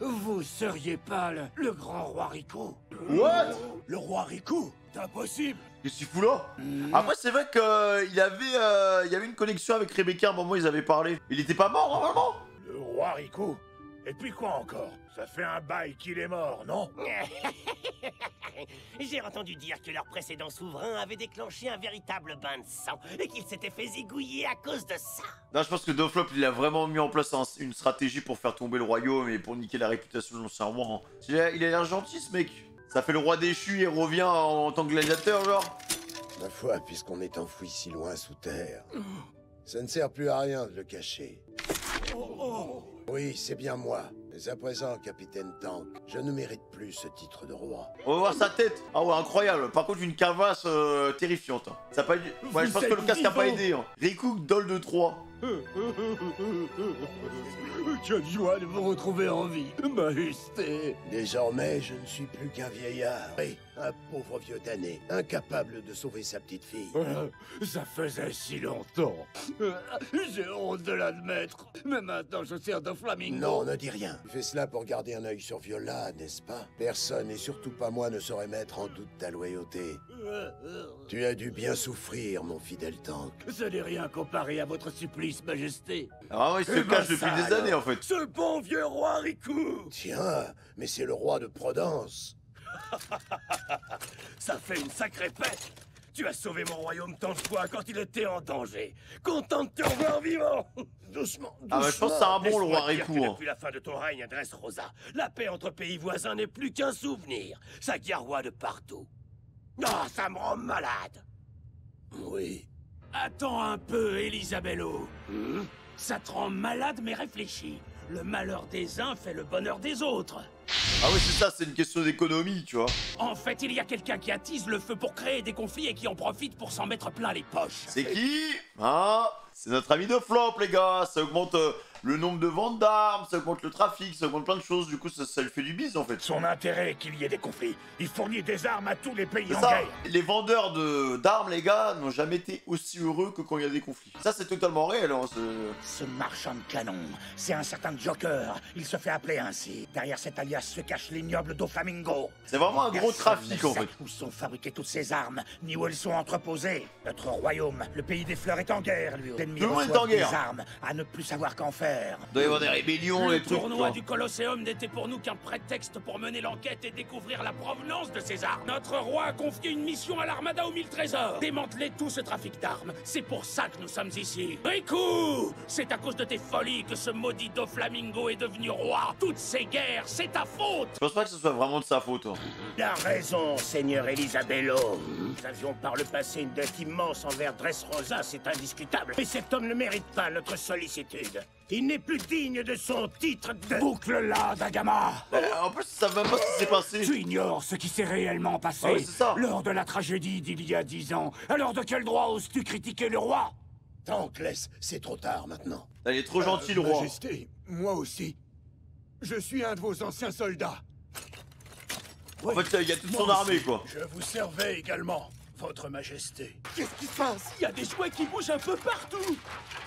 le grand roi Riku. What? Le roi Riku? C'est impossible. Qu'est-ce qu'il fout là? Après, c'est vrai qu'il y avait une connexion avec Rebecca, à un moment, ils avaient parlé. Il était pas mort, normalement? Le roi Riku? Et puis quoi encore? Ça fait un bail qu'il est mort, non? J'ai entendu dire que leur précédent souverain avait déclenché un véritable bain de sang et qu'il s'était fait zigouiller à cause de ça. Non, je pense que Doflop, il a vraiment mis en place une stratégie pour faire tomber le royaume et pour niquer la réputation de l'ancien roi. Il a l'air gentil, ce mec. Ça fait le roi déchu et revient en tant que gladiateur, genre. Ma foi, puisqu'on est enfoui si loin sous terre, ça ne sert plus à rien de le cacher. Oui, c'est bien moi. Mais à présent, capitaine Tank, je ne mérite plus ce titre de roi. On va voir sa tête. Ah ouais, incroyable. Par contre, une cavasse terrifiante. Ça a pas... Ouais, je pense que le casque a pas aidé. Hein. Riku, Dol de 3. Quelle joie de vous retrouver en vie, majesté. Désormais, je ne suis plus qu'un vieillard. Oui, un pauvre vieux damné, incapable de sauver sa petite fille. Ça faisait si longtemps. J'ai honte de l'admettre. Mais maintenant, je sers de Flamingo. Non, ne dis rien. Tu fais cela pour garder un œil sur Viola, n'est-ce pas? Personne, et surtout pas moi, ne saurait mettre en doute ta loyauté. Tu as dû bien souffrir, mon fidèle Tank. Ce n'est rien comparé à votre supplice, majesté. Ah ouais, il se cache depuis des années, en fait. Ce bon vieux roi Riku. Tiens, mais c'est le roi de Prodence. Ça fait une sacrée pète. Tu as sauvé mon royaume tant de fois quand il était en danger. Content de te revoir vivant. Doucement, doucement. Ah bah je pense que c'est un bon, le roi Riku. Depuis la fin de ton règne à Dressrosa, la paix entre pays voisins n'est plus qu'un souvenir. Ça guerroie de partout. Ah, ça me rend malade. Oui. Attends un peu, Elisabello. Ça te rend malade, mais réfléchis. Le malheur des uns fait le bonheur des autres. Ah oui, c'est ça, c'est une question d'économie, tu vois. En fait, il y a quelqu'un qui attise le feu pour créer des conflits et qui en profite pour s'en mettre plein les poches. C'est qui? Ah, c'est notre ami Doflop, les gars. Ça augmente le nombre de ventes d'armes, ça augmente le trafic, ça augmente plein de choses. Du coup, ça lui fait du bise, en fait. Son intérêt est qu'il y ait des conflits. Il fournit des armes à tous les pays en ça. guerre. Les vendeurs d'armes, les gars, n'ont jamais été aussi heureux que quand il y a des conflits. Ça, c'est totalement réel. Hein, ce marchand de canons, c'est un certain Joker. Il se fait appeler ainsi. Derrière cet alias se cache l'ignoble Doflamingo. C'est vraiment un gros trafic, en fait. Où sont fabriquées toutes ces armes, ni où elles sont entreposées. Notre royaume, le pays des fleurs, est en guerre, lui. L'ennemi reçoit des armes à ne plus savoir qu'en faire. Il doit y avoir des rébellions et tout. Le tournoi du Colosseum n'était pour nous qu'un prétexte pour mener l'enquête et découvrir la provenance de ces armes. Notre roi a confié une mission à l'armada aux 1000 trésors. Démanteler tout ce trafic d'armes. C'est pour ça que nous sommes ici. Riku, c'est à cause de tes folies que ce maudit Doflamingo est devenu roi. Toutes ces guerres, c'est ta faute. Je pense pas que ce soit vraiment de sa faute. Hein. Il a raison, Seigneur Elisabello. Nous avions par le passé une dette immense envers Dressrosa, c'est indiscutable. Mais cet homme ne mérite pas notre sollicitude. Il n'est plus digne de son titre de... Boucle-la, Dagama. En plus, ça va pas ce qui s'est passé. Tu ignores ce qui s'est réellement passé. Ah oui, c'est ça. Lors de la tragédie d'il y a 10 ans. Alors de quel droit oses-tu critiquer le roi? Tank, laisse, c'est trop tard maintenant. Il est trop gentil, le roi. Majesté, moi aussi. Je suis un de vos anciens soldats. En fait, il y a toute son armée, quoi. Je vous servais également, votre majesté. Qu'est-ce qui se passe? Il y a des jouets qui bougent un peu partout.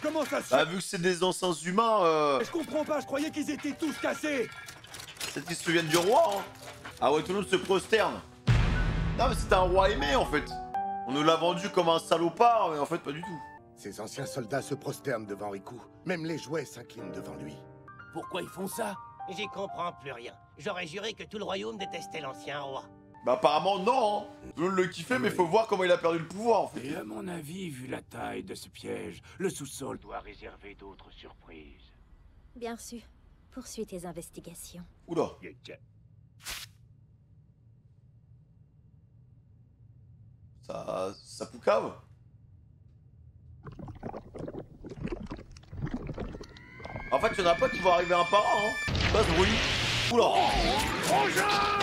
Comment ça se fait? Ah, vu que c'est des anciens humains, Je comprends pas, je croyais qu'ils étaient tous cassés. C'est qu'ils se souviennent du roi, hein. Ah ouais, tout le monde se prosterne. Non, mais c'était un roi aimé, en fait. On nous l'a vendu comme un salopard, mais en fait, pas du tout. Ces anciens soldats se prosternent devant Riku. Même les jouets s'inclinent devant lui. Pourquoi ils font ça? J'y comprends plus rien. J'aurais juré que tout le royaume détestait l'ancien roi. Bah apparemment non, hein. Tout le monde le kiffait, mais faut voir comment il a perdu le pouvoir, en fait. Et à mon avis, vu la taille de ce piège, le sous-sol doit réserver d'autres surprises. Bien sûr. Poursuis tes investigations. Oula. Ça poucave. En fait, il y en a pas qui vont arriver un par un, hein. Pas ce bruit. Oula.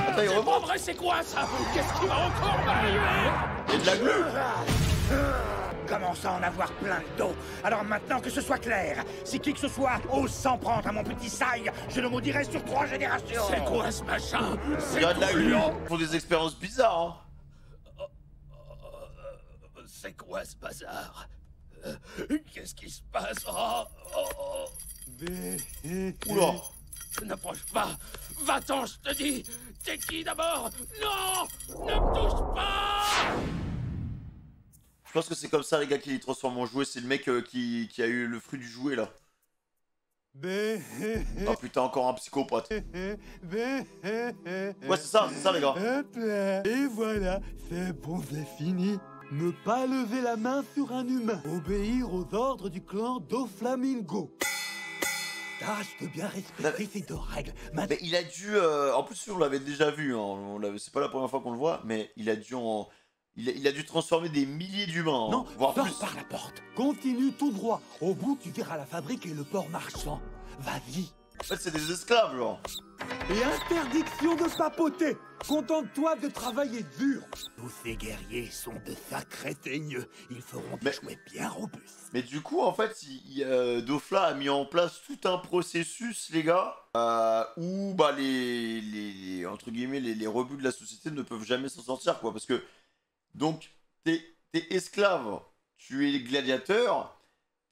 Attends, il remonte. Vrai, c'est quoi ça? Qu'est-ce qui va encore m'arriver? Il y a de la glu. Commence à en avoir plein le dos. Alors maintenant que ce soit clair, si qui que ce soit ose s'en prendre à mon petit Sai, je le maudirai sur 3 générations. C'est quoi ce machin? Il y a de la glu. Ils font des expériences bizarres, hein. C'est quoi ce bazar? Qu'est-ce qui se passe? Oh, oh, oh. Oula. N'approche pas. Va-t'en, je te dis. T'es qui d'abord? Non, ne me touche pas. Je pense que c'est comme ça les gars qui les transforment en jouets. C'est le mec qui a eu le fruit du jouet là. Oh putain, encore un psychopathe. Ouais, c'est ça les gars. Et voilà, c'est bon, c'est fini. Ne pas lever la main sur un humain. Obéir aux ordres du clan Doflamingo. Tâche de bien respecter ces deux règles. Mais il a dû... En plus, on l'avait déjà vu. Hein, c'est pas la première fois qu'on le voit, mais il a dû il a dû transformer des milliers d'humains. Non, voire sors plus. par la porte. Continue tout droit. Au bout, tu verras la fabrique et le port marchand. Vas-y. En fait, c'est des esclaves, genre. Et interdiction de papoter. Contente-toi de travailler dur. Tous ces guerriers sont de sacrés teigneux. Ils feront des jouets bien robustes. Mais du coup, en fait, Dofla a mis en place tout un processus, les gars, où bah, entre guillemets, les rebuts de la société ne peuvent jamais s'en sortir, quoi. Parce que, donc, t'es esclave, tu es gladiateur,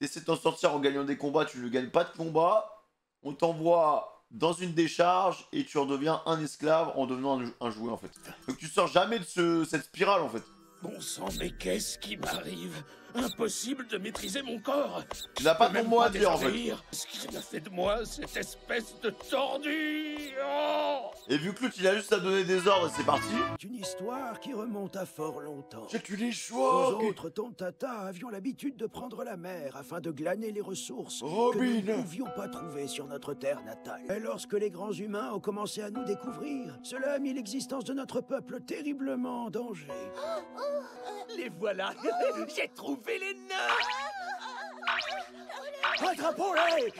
t'essaies de t'en sortir en gagnant des combats, tu ne gagnes pas de combat, on t'envoie dans une décharge et tu redeviens un esclave en devenant un jouet, en fait. Donc tu sors jamais de cette spirale, en fait. Bon sang, mais qu'est-ce qui m'arrive? Impossible de maîtriser mon corps. Tu n'as pas ton mot à dire, en fait. Ce qu'il a fait de moi, cette espèce de tordu. Oh. Et vu que l'autre, il a juste à donner des ordres et c'est parti. C'est une histoire qui remonte à fort longtemps. J'ai tué les choix. Nous autres Tontata avions l'habitude de prendre la mer afin de glaner les ressources Robin. que nous ne pouvions pas trouver sur notre terre natale. Et lorsque les grands humains ont commencé à nous découvrir, cela a mis l'existence de notre peuple terriblement en danger. Les voilà. J'ai trouvé les nains. Attrapons-les!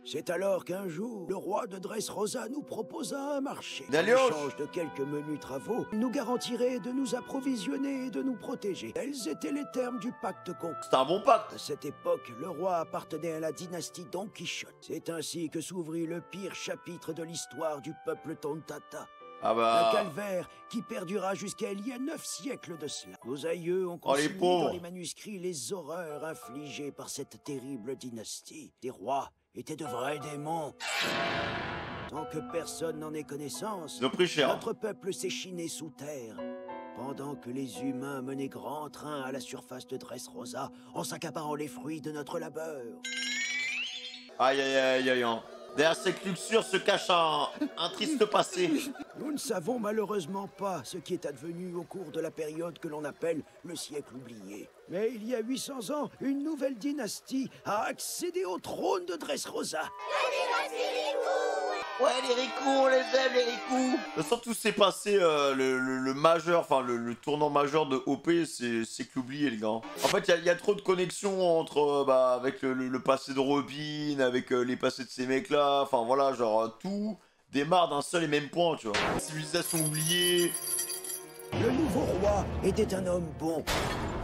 C'est alors qu'un jour, le roi de Dressrosa nous proposa un marché. En échange de quelques menus travaux, il nous garantirait de nous approvisionner et de nous protéger. Tels étaient les termes du pacte conclu. C'est un bon pacte. À cette époque, le roi appartenait à la dynastie Don Quichotte. C'est ainsi que s'ouvrit le pire chapitre de l'histoire du peuple Tontata. Ah bah... Un calvaire qui perdura jusqu'à il y a 9 siècles de cela. Nos aïeux ont les consigné pauvres. dans les manuscrits les horreurs infligées par cette terrible dynastie. Des rois étaient de vrais démons. Sans que personne n'en ait connaissance, Ils ont pris cher. notre peuple s'échinait sous terre, pendant que les humains menaient grand train à la surface de Dressrosa en s'accaparant les fruits de notre labeur. Aïe aïe aïe aïe aïe. Derrière cette luxure se cache un triste passé. Nous ne savons malheureusement pas ce qui est advenu au cours de la période que l'on appelle le siècle oublié. Mais il y a 800 ans, une nouvelle dynastie a accédé au trône de Dressrosa. Ouais, les Riku, on les aime, les Riku. De toute façon, tout s'est passé, le majeur, enfin, le tournant majeur de OP, c'est que l'oublié, les gars. En fait, il y a trop de connexions entre, avec le passé de Robin, avec les passés de ces mecs-là. Enfin, voilà, genre, tout démarre d'un seul et même point, tu vois. Civilisation oubliée. Le nouveau roi était un homme bon.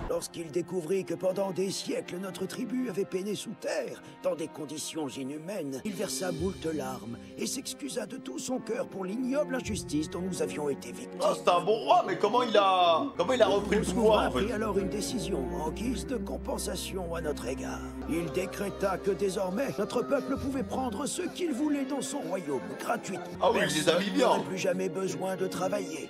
Lorsqu'il découvrit que pendant des siècles notre tribu avait peiné sous terre, dans des conditions inhumaines, il versa moult larmes et s'excusa de tout son cœur pour l'ignoble injustice dont nous avions été victimes. Oh, c'est un bon roi, mais comment il a repris le pouvoir, en fait? Il prit alors une décision en guise de compensation à notre égard. Il décréta que désormais, notre peuple pouvait prendre ce qu'il voulait dans son royaume, gratuitement. Ah oui, il les a mis bien. Personne n'aurait plus jamais besoin de travailler.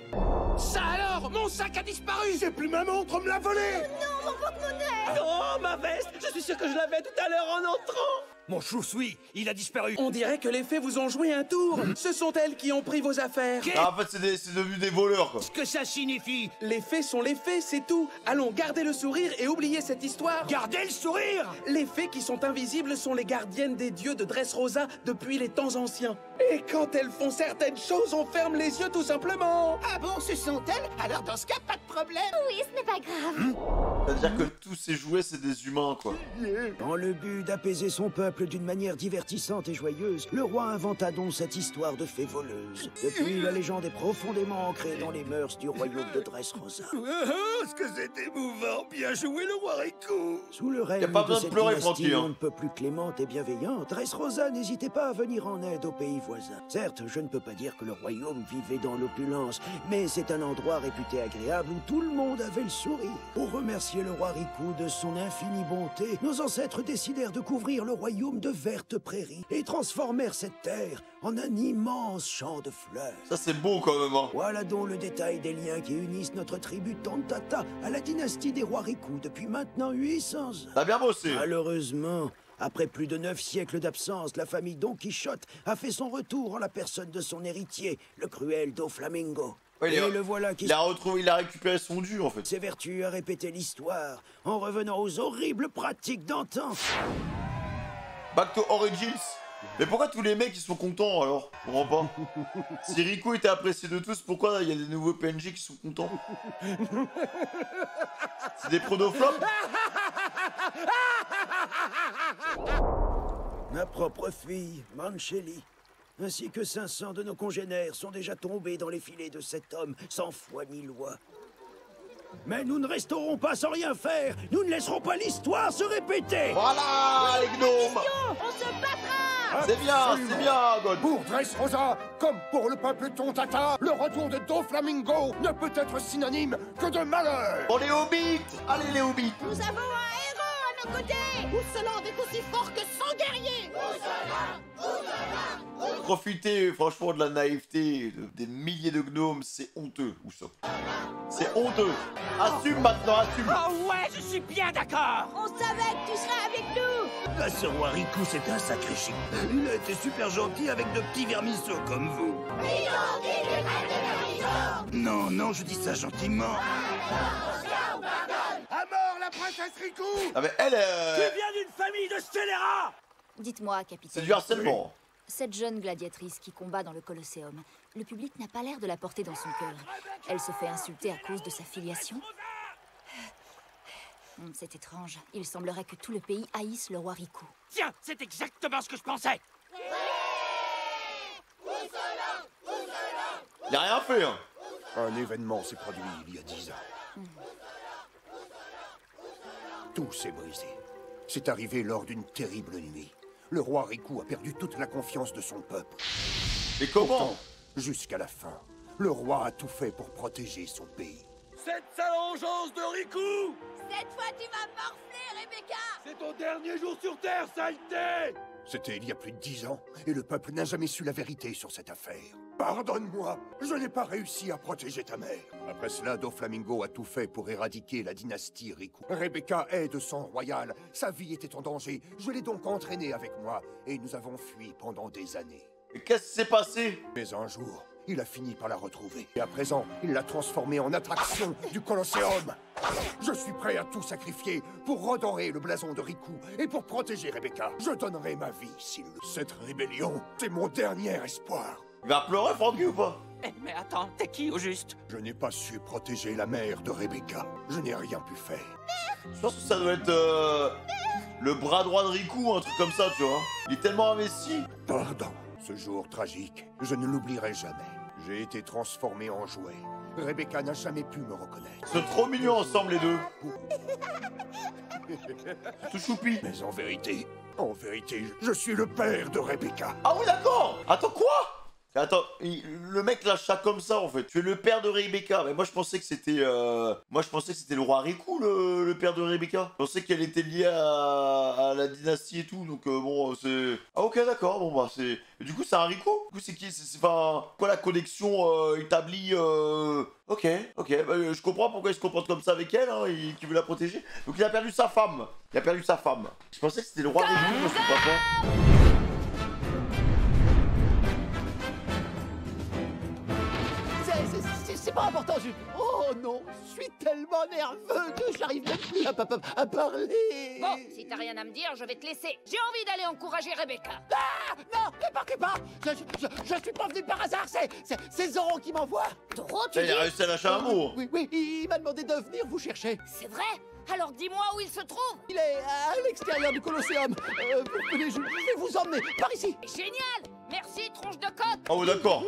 Ça alors, mon sac a disparu. C'est plus ma montre, on me l'a volé. Non, mon porte-monnaie! Oh, ma veste! Je suis sûr que je l'avais tout à l'heure en entrant! Mon chou-soui, il a disparu. On dirait que les fées vous ont joué un tour. Ce sont elles qui ont pris vos affaires. Ah, en fait, c'est devenu des voleurs, quoi. Qu'est-ce que ça signifie? Les fées sont les fées, c'est tout. Allons, gardez le sourire et oubliez cette histoire. Gardez le sourire! Les fées qui sont invisibles sont les gardiennes des dieux de Dressrosa depuis les temps anciens. Et quand elles font certaines choses, on ferme les yeux tout simplement. Ah bon, ce sont elles? Alors dans ce cas, pas de problème. Oui, ce n'est pas grave. C'est-à-dire que tous ces jouets, c'est des humains, quoi. Dans le but d'apaiser son peuple d'une manière divertissante et joyeuse, le roi inventa donc cette histoire de fée voleuse. Depuis, la légende est profondément ancrée dans les mœurs du royaume de Dressrosa. Est-ce que c'est émouvant? Bien joué, le roi Riku. Sous le règne de cette dynastie un peu plus clémente et bienveillante, Dressrosa n'hésitait pas à venir en aide aux pays voisins. Certes, je ne peux pas dire que le royaume vivait dans l'opulence, mais c'est un endroit réputé agréable où tout le monde avait le sourire. Pour remercier remercier le roi Riku de son infinie bonté, nos ancêtres décidèrent de couvrir le royaume de vertes prairies et transformèrent cette terre en un immense champ de fleurs. Ça c'est beau quand même, hein. Voilà donc le détail des liens qui unissent notre tribu Tantata à la dynastie des rois Riku depuis maintenant 800 ans. T'as bien bossé. Malheureusement, après plus de 9 siècles d'absence, la famille Don Quichotte a fait son retour en la personne de son héritier, le cruel Doflamingo. Ouais, et le voilà qui il a récupéré son dû en fait. s'évertue à répéter l'histoire en revenant aux horribles pratiques d'antan. Back to Origins. Mais pourquoi tous les mecs ils sont contents alors? Je comprends pas. Si Riku était apprécié de tous, pourquoi il y a des nouveaux PNJ qui sont contents? C'est des prodoflops? Ma propre fille, Mancheli, ainsi que 500 de nos congénères sont déjà tombés dans les filets de cet homme sans foi ni loi. Mais nous ne resterons pas sans rien faire. Nous ne laisserons pas l'histoire se répéter. Voilà, les gnomes. On se battra. C'est bien, God. Pour Dressrosa, comme pour le peuple Tontata, le retour de Doflamingo ne peut être synonyme que de malheur. Oh les hobbits. Allez les hobbits. Nous avons un héros à nos côtés. Ourseland est aussi fort que 100 guerriers. Profitez franchement de la naïveté des milliers de gnomes, c'est honteux, ou ça. C'est honteux. Assume maintenant, assume. Oh ouais, je suis bien d'accord. On savait que tu serais avec nous. Ce roi Riku, c'est un sacré chic. Il a été super gentil avec de petits vermisseaux comme vous. Non, non, je dis ça gentiment. À mort la princesse Riku. Ah mais elle Tu viens d'une famille de scélérats. Dites-moi, capitaine. C'est du harcèlement. Cette jeune gladiatrice qui combat dans le Colosseum, le public n'a pas l'air de la porter dans son cœur. Elle se fait insulter à cause de sa filiation. C'est étrange. Il semblerait que tout le pays haïsse le roi Riku. Tiens, c'est exactement ce que je pensais. Il a rien fait, hein. Un événement s'est produit il y a 10 ans. Tout s'est brisé. C'est arrivé lors d'une terrible nuit. Le roi Riku a perdu toute la confiance de son peuple. Et comment? Pourtant, jusqu'à la fin, le roi a tout fait pour protéger son pays. Cette sale vengeance de Riku. Cette fois, tu vas morfler, Rebecca. C'est ton dernier jour sur Terre, saleté. C'était il y a plus de 10 ans, et le peuple n'a jamais su la vérité sur cette affaire. Pardonne-moi, je n'ai pas réussi à protéger ta mère. Après cela, Doflamingo a tout fait pour éradiquer la dynastie Riku. Rebecca est de sang royal, sa vie était en danger. Je l'ai donc entraînée avec moi, et nous avons fui pendant des années. Et qu'est-ce qui s'est passé? Mais un jour, il a fini par la retrouver. Et à présent, il l'a transformée en attraction du Colosseum. Je suis prêt à tout sacrifier pour redorer le blason de Riku et pour protéger Rebecca. Je donnerai ma vie s'il le... Cette rébellion, c'est mon dernier espoir. Il va pleurer, Francky, ou pas? Mais attends, t'es qui au juste? Je n'ai pas su protéger la mère de Rebecca. Je n'ai rien pu faire. Je pense que ça doit être le bras droit de Riku, un truc comme ça, tu vois. Il est tellement investi. Pardon. Ce jour tragique, je ne l'oublierai jamais. J'ai été transformé en jouet. Rebecca n'a jamais pu me reconnaître. Ils sont trop mignons ensemble, les deux. C'est tout choupi. Mais en vérité, je suis le père de Rebecca. Ah oui, d'accord. Attends, quoi? Attends, le mec lâche ça comme ça en fait. Tu es le père de Rebecca. Mais moi je pensais que c'était le roi Riku, le père de Rebecca. Je pensais qu'elle était liée à la dynastie et tout. Donc bon, c'est... Ah ok, d'accord. Bon bah c'est... Du coup c'est un Riku. Du coup c'est qui? C'est enfin... Quoi la connexion établie Ok, bah, je comprends pourquoi il se comporte comme ça avec elle, hein, et qu'il veut la protéger. Donc il a perdu sa femme. Je pensais que c'était le roi Riku, je sais pas quoi. C'est pas important, Oh non, je suis tellement nerveux que j'arrive même plus à parler. Bon, si t'as rien à me dire, je vais te laisser. J'ai envie d'aller encourager Rebecca. Ah non, ne partez pas. Je suis pas venu par hasard, c'est Zoro qui m'envoie. Zoro, tu dis? Il a réussi à lâcher un mot. Oui, il m'a demandé de venir vous chercher. C'est vrai? Alors dis-moi où il se trouve. Il est à l'extérieur du Colosseum. Venez, je vais vous emmener par ici. Génial. Merci, tronche de coq. Oh d'accord.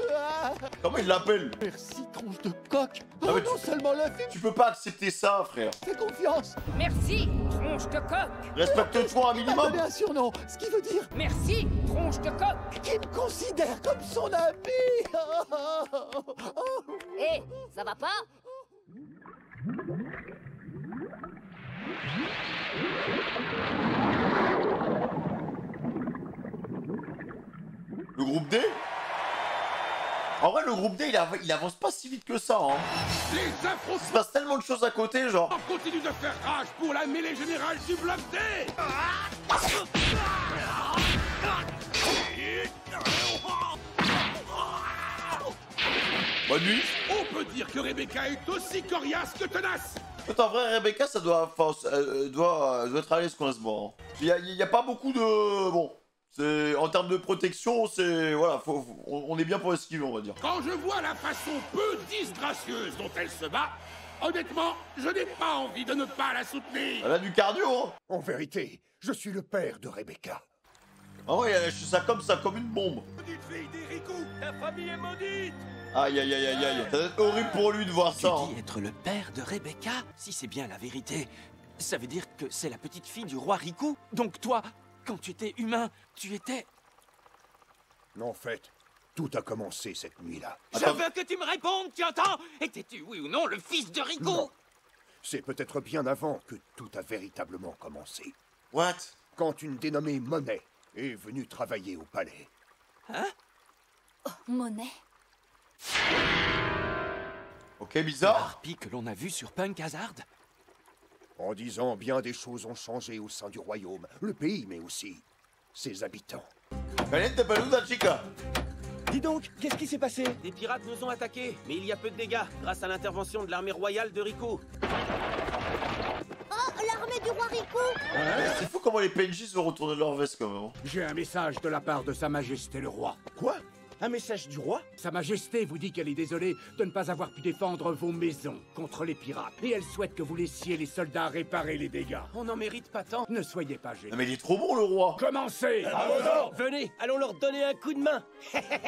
Comment il l'appelle? Merci, tronche de coq. Ah, Oh mais non seulement la fille. Tu peux pas accepter ça, frère. Fais confiance. Merci, tronche de coq. Respecte-toi un Il m'a minimum. donné un surnom, ce qui veut dire Merci, tronche de coq. qu'il me considère comme son ami. Hé, ça va pas? Le groupe D? En vrai, le groupe D, il avance pas si vite que ça, hein. Les affrontements. Il se passe tellement de choses à côté, genre. On continue de faire rage pour la mêlée générale du bloc D. Bonne nuit. On peut dire que Rebecca est aussi coriace que tenace. En vrai, Rebecca, ça doit être à l'aise quand elle se bat. Il y a pas beaucoup de... Bon, en termes de protection, c'est... Voilà, on est bien pour esquiver, on va dire. Quand je vois la façon peu disgracieuse dont elle se bat, honnêtement, je n'ai pas envie de ne pas la soutenir. Elle a du cardio, hein. En vérité, je suis le père de Rebecca. Ah ouais, elle lâche ça comme une bombe. Maudite fille d'Eriku, ta famille est maudite. Aïe aïe aïe aïe aïe, ça doit être horrible pour lui de voir ça. Tu dis être le père de Rebecca? Si c'est bien la vérité, ça veut dire que c'est la petite fille du roi Riku. Donc toi, quand tu étais humain, tu étais... En fait, tout a commencé cette nuit-là. Je veux que tu me répondes, tu entends? Étais-tu, oui ou non, le fils de Riku? Non. C'est peut-être bien avant que tout a véritablement commencé. What? Quand une dénommée Monet est venue travailler au palais. Hein? Oh, Monet. Ok, bizarre. Harpie que l'on a vu sur Punk Hazard? En 10 ans, bien des choses ont changé au sein du royaume, le pays, mais aussi ses habitants. Caliente peluda, chica. Dis donc, qu'est-ce qui s'est passé? Des pirates nous ont attaqués, mais il y a peu de dégâts, grâce à l'intervention de l'armée royale de Riku. Oh, l'armée du roi Riku. C'est fou comment les PNJ se retournent leur veste quand même. J'ai un message de la part de Sa Majesté le Roi. Quoi? Un message du roi? Sa Majesté vous dit qu'elle est désolée de ne pas avoir pu défendre vos maisons contre les pirates. Et elle souhaite que vous laissiez les soldats réparer les dégâts. On n'en mérite pas tant. Ne soyez pas gênés. Mais il est trop bon le roi. Commencez! Venez, allons leur donner un coup de main.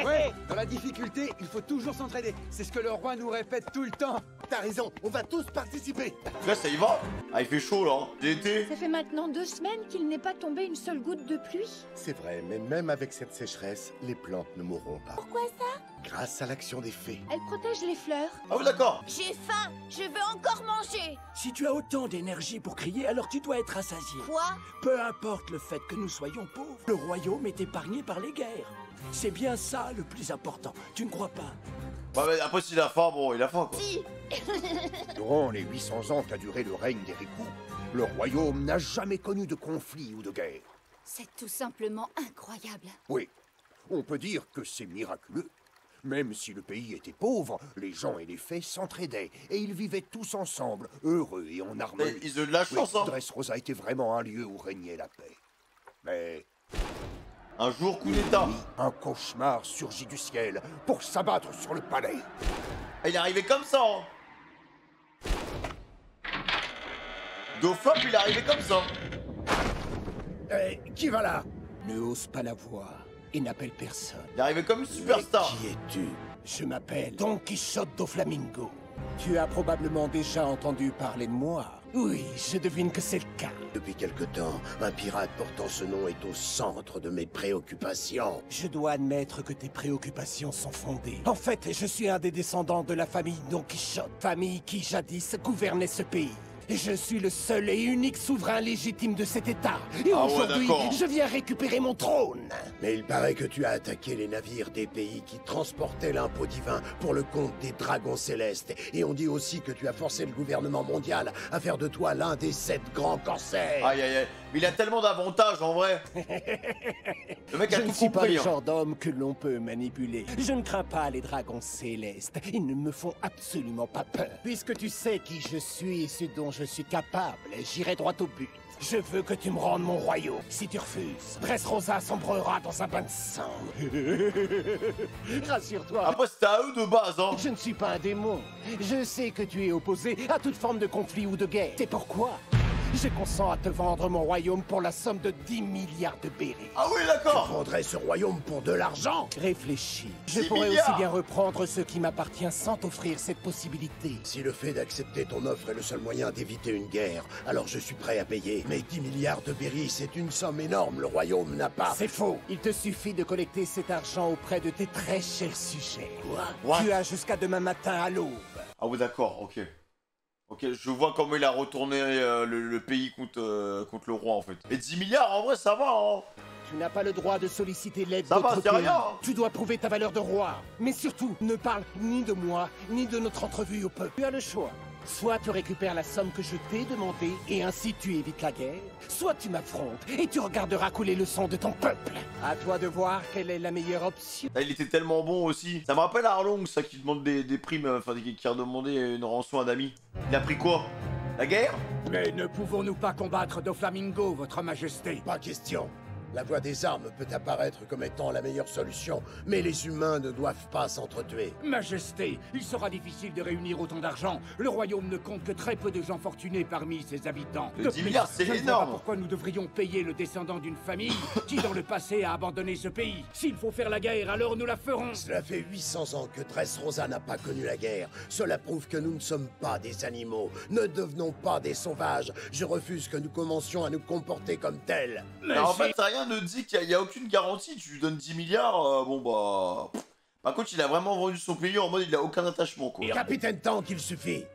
Ouais, dans la difficulté, il faut toujours s'entraider. C'est ce que le roi nous répète tout le temps. T'as raison, on va tous participer. Là, ça y va. Ah, il fait chaud là. L'été. Ça fait maintenant 2 semaines qu'il n'est pas tombé une seule goutte de pluie. C'est vrai, mais même avec cette sécheresse, les plantes ne mourront pas. Pourquoi ça? Grâce à l'action des fées. Elle protège les fleurs. Ah oui, d'accord. J'ai faim. Je veux encore manger. Si tu as autant d'énergie pour crier, alors tu dois être rassasié. Quoi? Peu importe le fait que nous soyons pauvres, le royaume est épargné par les guerres. C'est bien ça le plus important, tu ne crois pas? Bah, mais après, s'il a faim, bon, il a faim quoi. Si. Durant les 800 ans qu'a duré le règne d'Eriku, le royaume n'a jamais connu de conflit ou de guerre. C'est tout simplement incroyable. Oui, on peut dire que c'est miraculeux. Même si le pays était pauvre, les gens et les fées s'entraidaient et ils vivaient tous ensemble, heureux et en harmonie. Ils ont de la chance, hein. Dressrosa était vraiment un lieu où régnait la paix. Mais un jour, coup d'état. un cauchemar surgit du ciel pour s'abattre sur le palais. Et il est arrivé comme ça, hein. Doflop, il est arrivé comme ça. Qui va là? Ne hausse pas la voix et n'appelle personne. Il est arrivé comme une superstar. Qui es-tu? Je m'appelle Don Quichotte Doflamingo. Tu as probablement déjà entendu parler de moi. Oui, je devine que c'est le cas. Depuis quelque temps, un pirate portant ce nom est au centre de mes préoccupations. Je dois admettre que tes préoccupations sont fondées. En fait, je suis un des descendants de la famille Don Quichotte, famille qui jadis gouvernait ce pays. Et je suis le seul et unique souverain légitime de cet état. Et aujourd'hui, je viens récupérer mon trône. Mais il paraît que tu as attaqué les navires des pays qui transportaient l'impôt divin pour le compte des dragons célestes. Et on dit aussi que tu as forcé le gouvernement mondial à faire de toi l'un des 7 grands corsaires. Aïe aïe aïe. Mais il a tellement d'avantages en vrai. Le mec a tout compris. Je ne suis pas le genre d'homme que l'on peut manipuler. Je ne crains pas les dragons célestes. Ils ne me font absolument pas peur. Puisque tu sais qui je suis et ce dont je suis capable, j'irai droit au but. Je veux que tu me rendes mon royaume. Si tu refuses, Dressrosa sombrera dans un bain de sang. Rassure-toi. Après, c'était à eux de base, hein. Je ne suis pas un démon. Je sais que tu es opposé à toute forme de conflit ou de guerre. C'est pourquoi je consens à te vendre mon royaume pour la somme de 10 milliards de berries. Ah oui, d'accord. Tu vendrais ce royaume pour de l'argent? Réfléchis. Je 10 pourrais milliards. aussi bien reprendre ce qui m'appartient sans t'offrir cette possibilité. Si le fait d'accepter ton offre est le seul moyen d'éviter une guerre, alors je suis prêt à payer. Mais 10 milliards de berries, c'est une somme énorme. Le royaume n'a pas... C'est faux. Il te suffit de collecter cet argent auprès de tes très chers sujets. What? Tu as jusqu'à demain matin à l'aube. Ah oui, d'accord, ok. Ok, je vois comment il a retourné le pays contre le roi en fait. Et 10 milliards en vrai ça va hein. Tu n'as pas le droit de solliciter l'aide Ça va, d'autres c'est pays. rien. Tu dois prouver ta valeur de roi. Mais surtout, ne parle ni de moi, ni de notre entrevue au peuple. Tu as le choix. Soit tu récupères la somme que je t'ai demandée, et ainsi tu évites la guerre. Soit tu m'affrontes, et tu regarderas couler le sang de ton peuple. À toi de voir quelle est la meilleure option. Ah, il était tellement bon aussi. Ça me rappelle Arlong, ça, qui demande des primes, enfin qui a demandé une rançon à Nami. Il a pris quoi? La guerre? Mais ne pouvons-nous pas combattre Doflamingo, votre majesté? Pas question. La voie des armes peut apparaître comme étant la meilleure solution, mais les humains ne doivent pas s'entretuer. Majesté, il sera difficile de réunir autant d'argent. Le royaume ne compte que très peu de gens fortunés parmi ses habitants. Le 10 milliards, c'est énorme. Je ne vois pas pourquoi nous devrions payer le descendant d'une famille qui, dans le passé, a abandonné ce pays. S'il faut faire la guerre, alors nous la ferons. Cela fait 800 ans que Dressrosa n'a pas connu la guerre. Cela prouve que nous ne sommes pas des animaux. Ne devenons pas des sauvages. Je refuse que nous commencions à nous comporter comme tels. Mais en fait, ça rien ne dit qu'il n'y a aucune garantie. Tu lui donnes 10 milliards, bon bah... Par contre, il a vraiment vendu son pays en mode il a aucun attachement, quoi. Capitaine Tank, il suffit.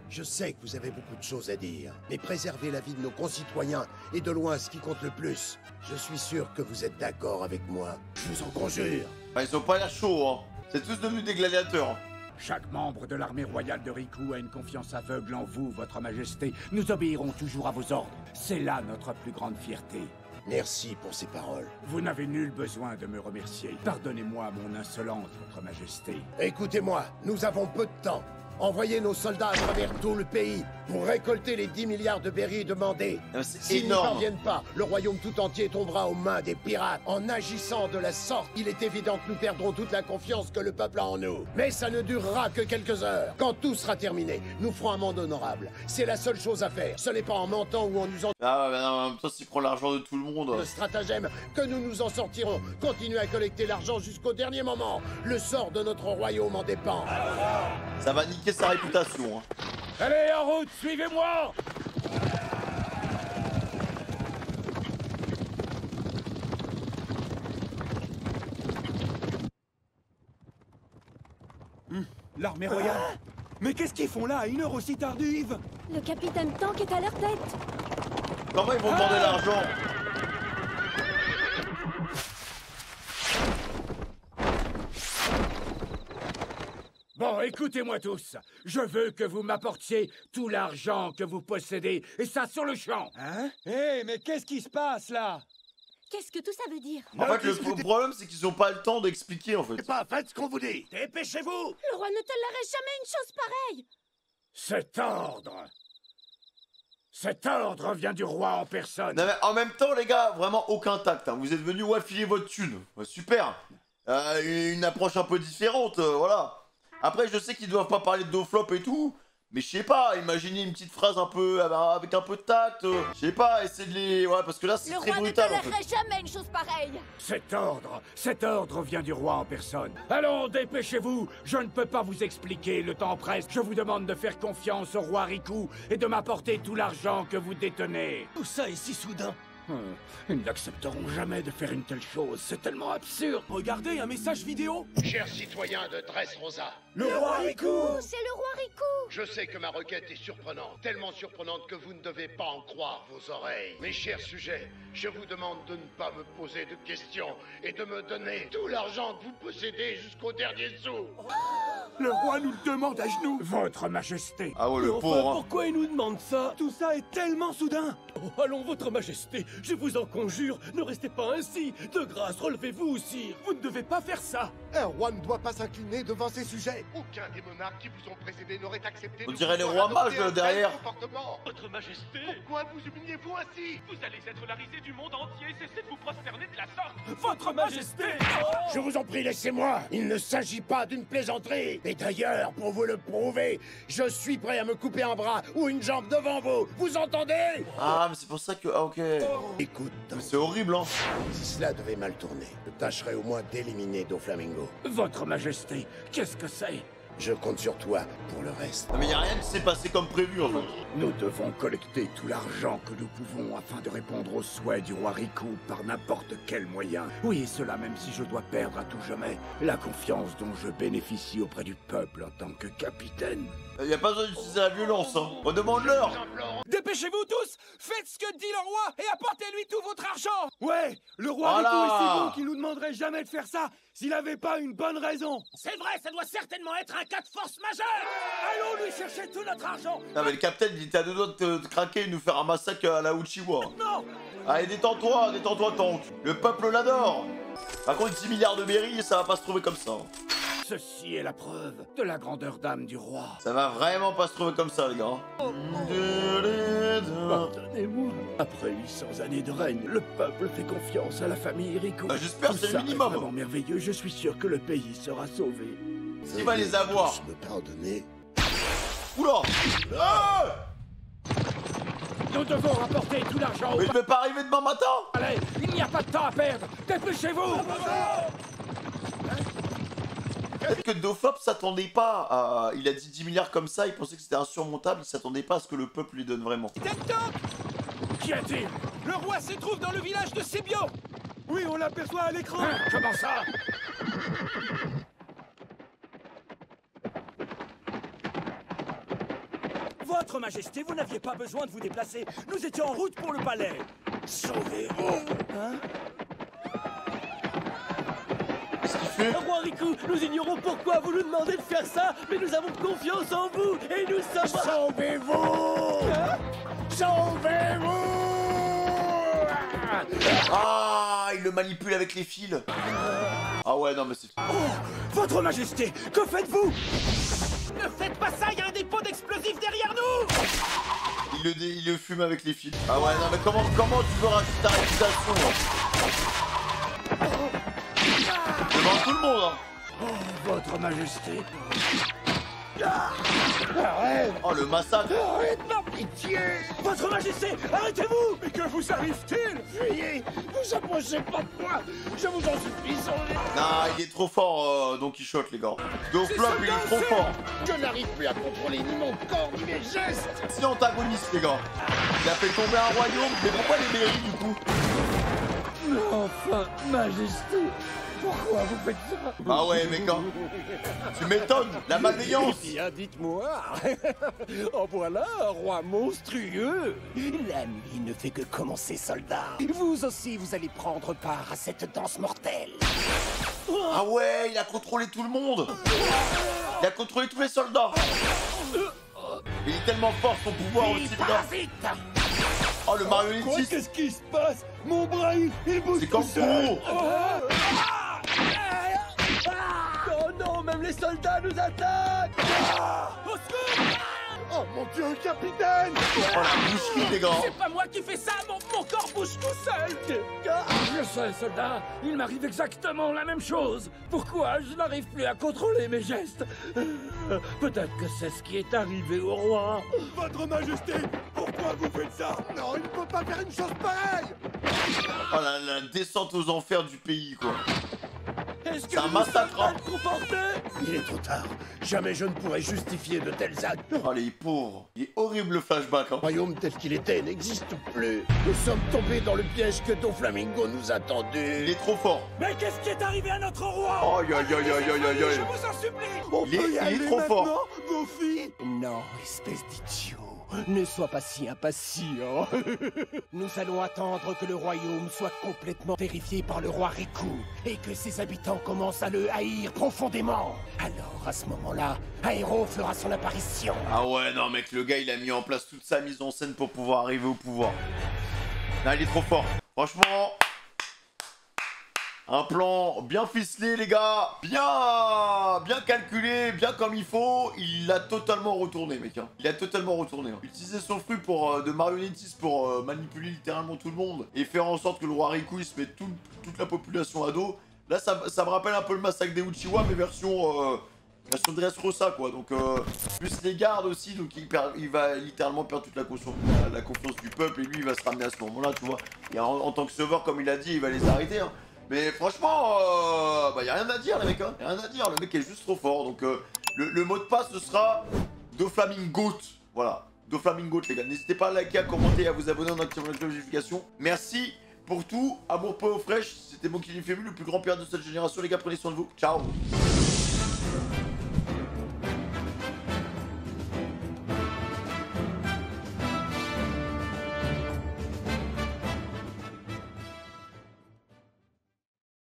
Je sais que vous avez beaucoup de choses à dire, mais préserver la vie de nos concitoyens est de loin ce qui compte le plus. Je suis sûr que vous êtes d'accord avec moi. Je vous en conjure. Bah, ils ont pas l'air chauds, hein. C'est tous devenus des gladiateurs. Chaque membre de l'armée royale de Riku a une confiance aveugle en vous, votre majesté. Nous obéirons toujours à vos ordres. C'est là notre plus grande fierté. Merci pour ces paroles. Vous n'avez nul besoin de me remercier. Pardonnez-moi mon insolence, votre majesté. Écoutez-moi, nous avons peu de temps. Envoyez nos soldats à travers tout le pays pour récolter les 10 milliards de berries demandés. S'ils n'y parviennent pas, le royaume tout entier tombera aux mains des pirates. En agissant de la sorte, il est évident que nous perdrons toute la confiance que le peuple a en nous. Mais ça ne durera que quelques heures. Quand tout sera terminé, nous ferons un monde honorable. C'est la seule chose à faire. Ce n'est pas en mentant ou en usant... Ah ouais, mais non, en même temps, s'il prend l'argent de tout le monde... Le stratagème que nous nous en sortirons. Continuez à collecter l'argent jusqu'au dernier moment. Le sort de notre royaume en dépend. Ça va niquer sa réputation, hein. Allez, en route, suivez-moi! L'armée royale. Mais qu'est-ce qu'ils font là à une heure aussi tardive? Le capitaine Tank est à leur tête. Comment ils vont demander l'argent? Bon, écoutez-moi tous. Je veux que vous m'apportiez tout l'argent que vous possédez, et ça sur le champ. Hein? Hé, mais qu'est-ce qui se passe là? Qu'est-ce que tout ça veut dire? En fait, le problème, c'est qu'ils ont pas le temps d'expliquer, en fait. Faites ce qu'on vous dit. Dépêchez-vous. Le roi ne tolérerait jamais une chose pareille. Cet ordre vient du roi en personne. Non, mais en même temps, les gars, vraiment aucun tact, hein. Vous êtes venus filer votre thune. Ouais, super. Une approche un peu différente, voilà. Après, je sais qu'ils doivent pas parler de Doflop et tout, mais je sais pas, imaginez une petite phrase un peu avec un peu de tact, je sais pas, essayer de les... Ouais, parce que là, c'est très brutal, en fait. Le roi ne tolérerait jamais une chose pareille. Cet ordre vient du roi en personne. Allons, dépêchez-vous. Je ne peux pas vous expliquer, le temps presse. Je vous demande de faire confiance au roi Riku et de m'apporter tout l'argent que vous détenez. Tout ça est si soudain. Ils n'accepteront jamais de faire une telle chose, c'est tellement absurde. Regardez, un message vidéo. Chers citoyens de Dressrosa, le roi Riku. C'est le roi Riku. Je sais que ma requête est surprenante, tellement surprenante que vous ne devez pas en croire vos oreilles. Mes chers sujets, je vous demande de ne pas me poser de questions et de me donner tout l'argent que vous possédez jusqu'au dernier sou. Le roi nous le demande à genoux. Votre majesté. Ah ouais, le pauvre. Pourquoi il nous demande ça? Tout ça est tellement soudain. Oh, allons, votre majesté, je vous en conjure, ne restez pas ainsi. De grâce, relevez-vous, sire. Vous ne devez pas faire ça. Un roi ne doit pas s'incliner devant ses sujets. Aucun des monarques qui vous ont précédé n'aurait accepté. On dirait les rois mages derrière. Votre majesté. Pourquoi vous humiliez-vous ainsi? Vous allez être la risée du monde entier. Cessez de vous prosterner de la sorte. Votre majesté. Je vous en prie, laissez-moi. Il ne s'agit pas d'une plaisanterie. Et d'ailleurs, pour vous le prouver, je suis prêt à me couper un bras ou une jambe devant vous. Vous entendez? Ah, mais c'est pour ça que... Ah, ok. Écoute, c'est horrible, hein. Si cela devait mal tourner, je tâcherai au moins d'éliminer Doflamingo. Votre majesté, qu'est-ce que c'est? Je compte sur toi pour le reste. Non mais y a rien qui s'est passé comme prévu en fait. Nous devons collecter tout l'argent que nous pouvons afin de répondre aux souhaits du roi Riku par n'importe quel moyen. Oui, et cela même si je dois perdre à tout jamais la confiance dont je bénéficie auprès du peuple en tant que capitaine. Y a pas besoin d'utiliser la violence, hein. On demande-leur. Dépêchez-vous tous! Faites ce que dit le roi et apportez-lui tout votre argent! Ouais, le roi Voilà. Riku est si bon qu'il nous demanderait jamais de faire ça s'il avait pas une bonne raison. C'est vrai, ça doit certainement être un cas de force majeure. Allons lui chercher tout notre argent! Non mais le capitaine il était à deux doigts de te craquer et de nous faire un massacre à la Uchiwa. Non! Allez détends-toi Tank. Le peuple l'adore. Par contre 10 milliards de berries ça va pas se trouver comme ça. Ceci est la preuve de la grandeur d'âme du roi. Ça va vraiment pas se trouver comme ça les gars. Pardonnez-moi. Après 800 années de règne, le peuple fait confiance à la famille Riku. Bah, j'espère, c'est le minimum. C'est vraiment merveilleux, je suis sûr que le pays sera sauvé. Qui va les avoir? Me pardonner. Oula. Ah, Nous devons rapporter tout l'argent mais il peut pas arriver demain matin. Allez, il n'y a pas de temps à perdre! Dépêchez-vous! Peut-être que Doflop s'attendait pas à... Il a dit 10 milliards comme ça, il pensait que c'était insurmontable, il s'attendait pas à ce que le peuple lui donne vraiment. Qu'y a-t-il? Le roi se trouve dans le village de Sébio! Oui, on l'aperçoit à l'écran! Comment ça? Votre Majesté, vous n'aviez pas besoin de vous déplacer. Nous étions en route pour le palais. Sauvez-vous! Hein? Roi Riku, nous ignorons pourquoi vous nous demandez de faire ça, mais nous avons confiance en vous et nous sommes... Sauvez-vous! Hein? Sauvez-vous! Ah, il le manipule avec les fils. Ah ouais, non mais c'est... Oh, Votre Majesté, que faites-vous? Ne faites pas ça, il y a un dépôt d'explosifs derrière nous. Il le fume avec les fils. Ah ouais, non mais comment tu veux racheter ta réputation là? Devant tout le monde hein. Oh, Votre Majesté. Arrête! Oh le massacre! Arrête, ma pitié! Votre Majesté, arrêtez-vous! Mais que vous arrive-t-il? Fuyez! Vous approchez pas de moi! Je vous en supplie, sans... Non, il est trop fort Don Quichotte les gars. Doflop il est trop fort. Je n'arrive plus à contrôler ni mon corps ni mes gestes! C'est antagoniste les gars. Il a fait tomber un royaume, mais pourquoi les berries du coup? Enfin, Majesté, pourquoi vous faites ça? Ah ouais mec hein. Tu m'étonnes, la malveillance. Eh bien, dites-moi. En voilà un roi monstrueux. La nuit ne fait que commencer, soldats. Vous aussi, vous allez prendre part à cette danse mortelle. Ah ouais, il a contrôlé tout le monde. Il a contrôlé tous les soldats. Il est tellement fort son pouvoir aussi là. Oh le marionnettiste. Qu'est-ce qui se passe? Mon bras, il bouge. C'est comme Kuro. Oh non, même les soldats nous attaquent. Au secours! Oh mon Dieu, capitaine! Oh la boucherie les gars. C'est pas moi qui fais ça, mon corps bouge tout seul. Je sais, soldat, il m'arrive exactement la même chose. Pourquoi je n'arrive plus à contrôler mes gestes? Peut-être que c'est ce qui est arrivé au roi. Votre Majesté, pourquoi vous faites ça? Non, il ne peut pas faire une chose pareille. Oh la descente aux enfers du pays quoi. C'est un massacre. Il est trop tard. Jamais je ne pourrais justifier de tels actes. Oh les pauvres. Il est horrible le flashback hein. Le royaume tel qu'il était n'existe plus. Nous sommes tombés dans le piège que Doflamingo nous a tendu. Il est trop fort. Mais qu'est-ce qui est arrivé à notre roi? Aïe aïe aïe aïe aïe aïe. Je vous en supplie. Il est trop fort. Vos filles? Non, espèce d'idiot. Ne sois pas si impatient. Nous allons attendre que le royaume soit complètement terrifié par le roi Riku et que ses habitants commencent à le haïr profondément. Alors, à ce moment-là, Aero fera son apparition. Ah ouais, non mec, le gars il a mis en place toute sa mise en scène pour pouvoir arriver au pouvoir. Non, il est trop fort. Franchement... Un plan bien ficelé les gars, bien calculé, bien comme il faut. Il l'a totalement retourné mec hein. Il a totalement retourné hein. Utiliser son fruit de marionnettiste pour manipuler littéralement tout le monde et faire en sorte que le roi Riku il se mette toute la population à dos. Là ça me rappelle un peu le massacre des Uchiwa mais version Dressrosa quoi. Donc plus les gardes aussi, donc il va littéralement perdre toute la confiance du peuple et lui il va se ramener à ce moment là tu vois. Et en tant que sauveur comme il a dit il va les arrêter hein. Mais franchement, y a rien à dire les mecs, hein. Y a rien à dire, le mec est juste trop fort. Donc Le mot de passe, ce sera Doflamingoat. Voilà, Doflamingoat, les gars. N'hésitez pas à liker, à commenter et à vous abonner en activant la cloche de notification. Merci pour tout. Amour peu au fraîche. C'était mon Killing Family, le plus grand père de cette génération. Les gars, prenez soin de vous. Ciao.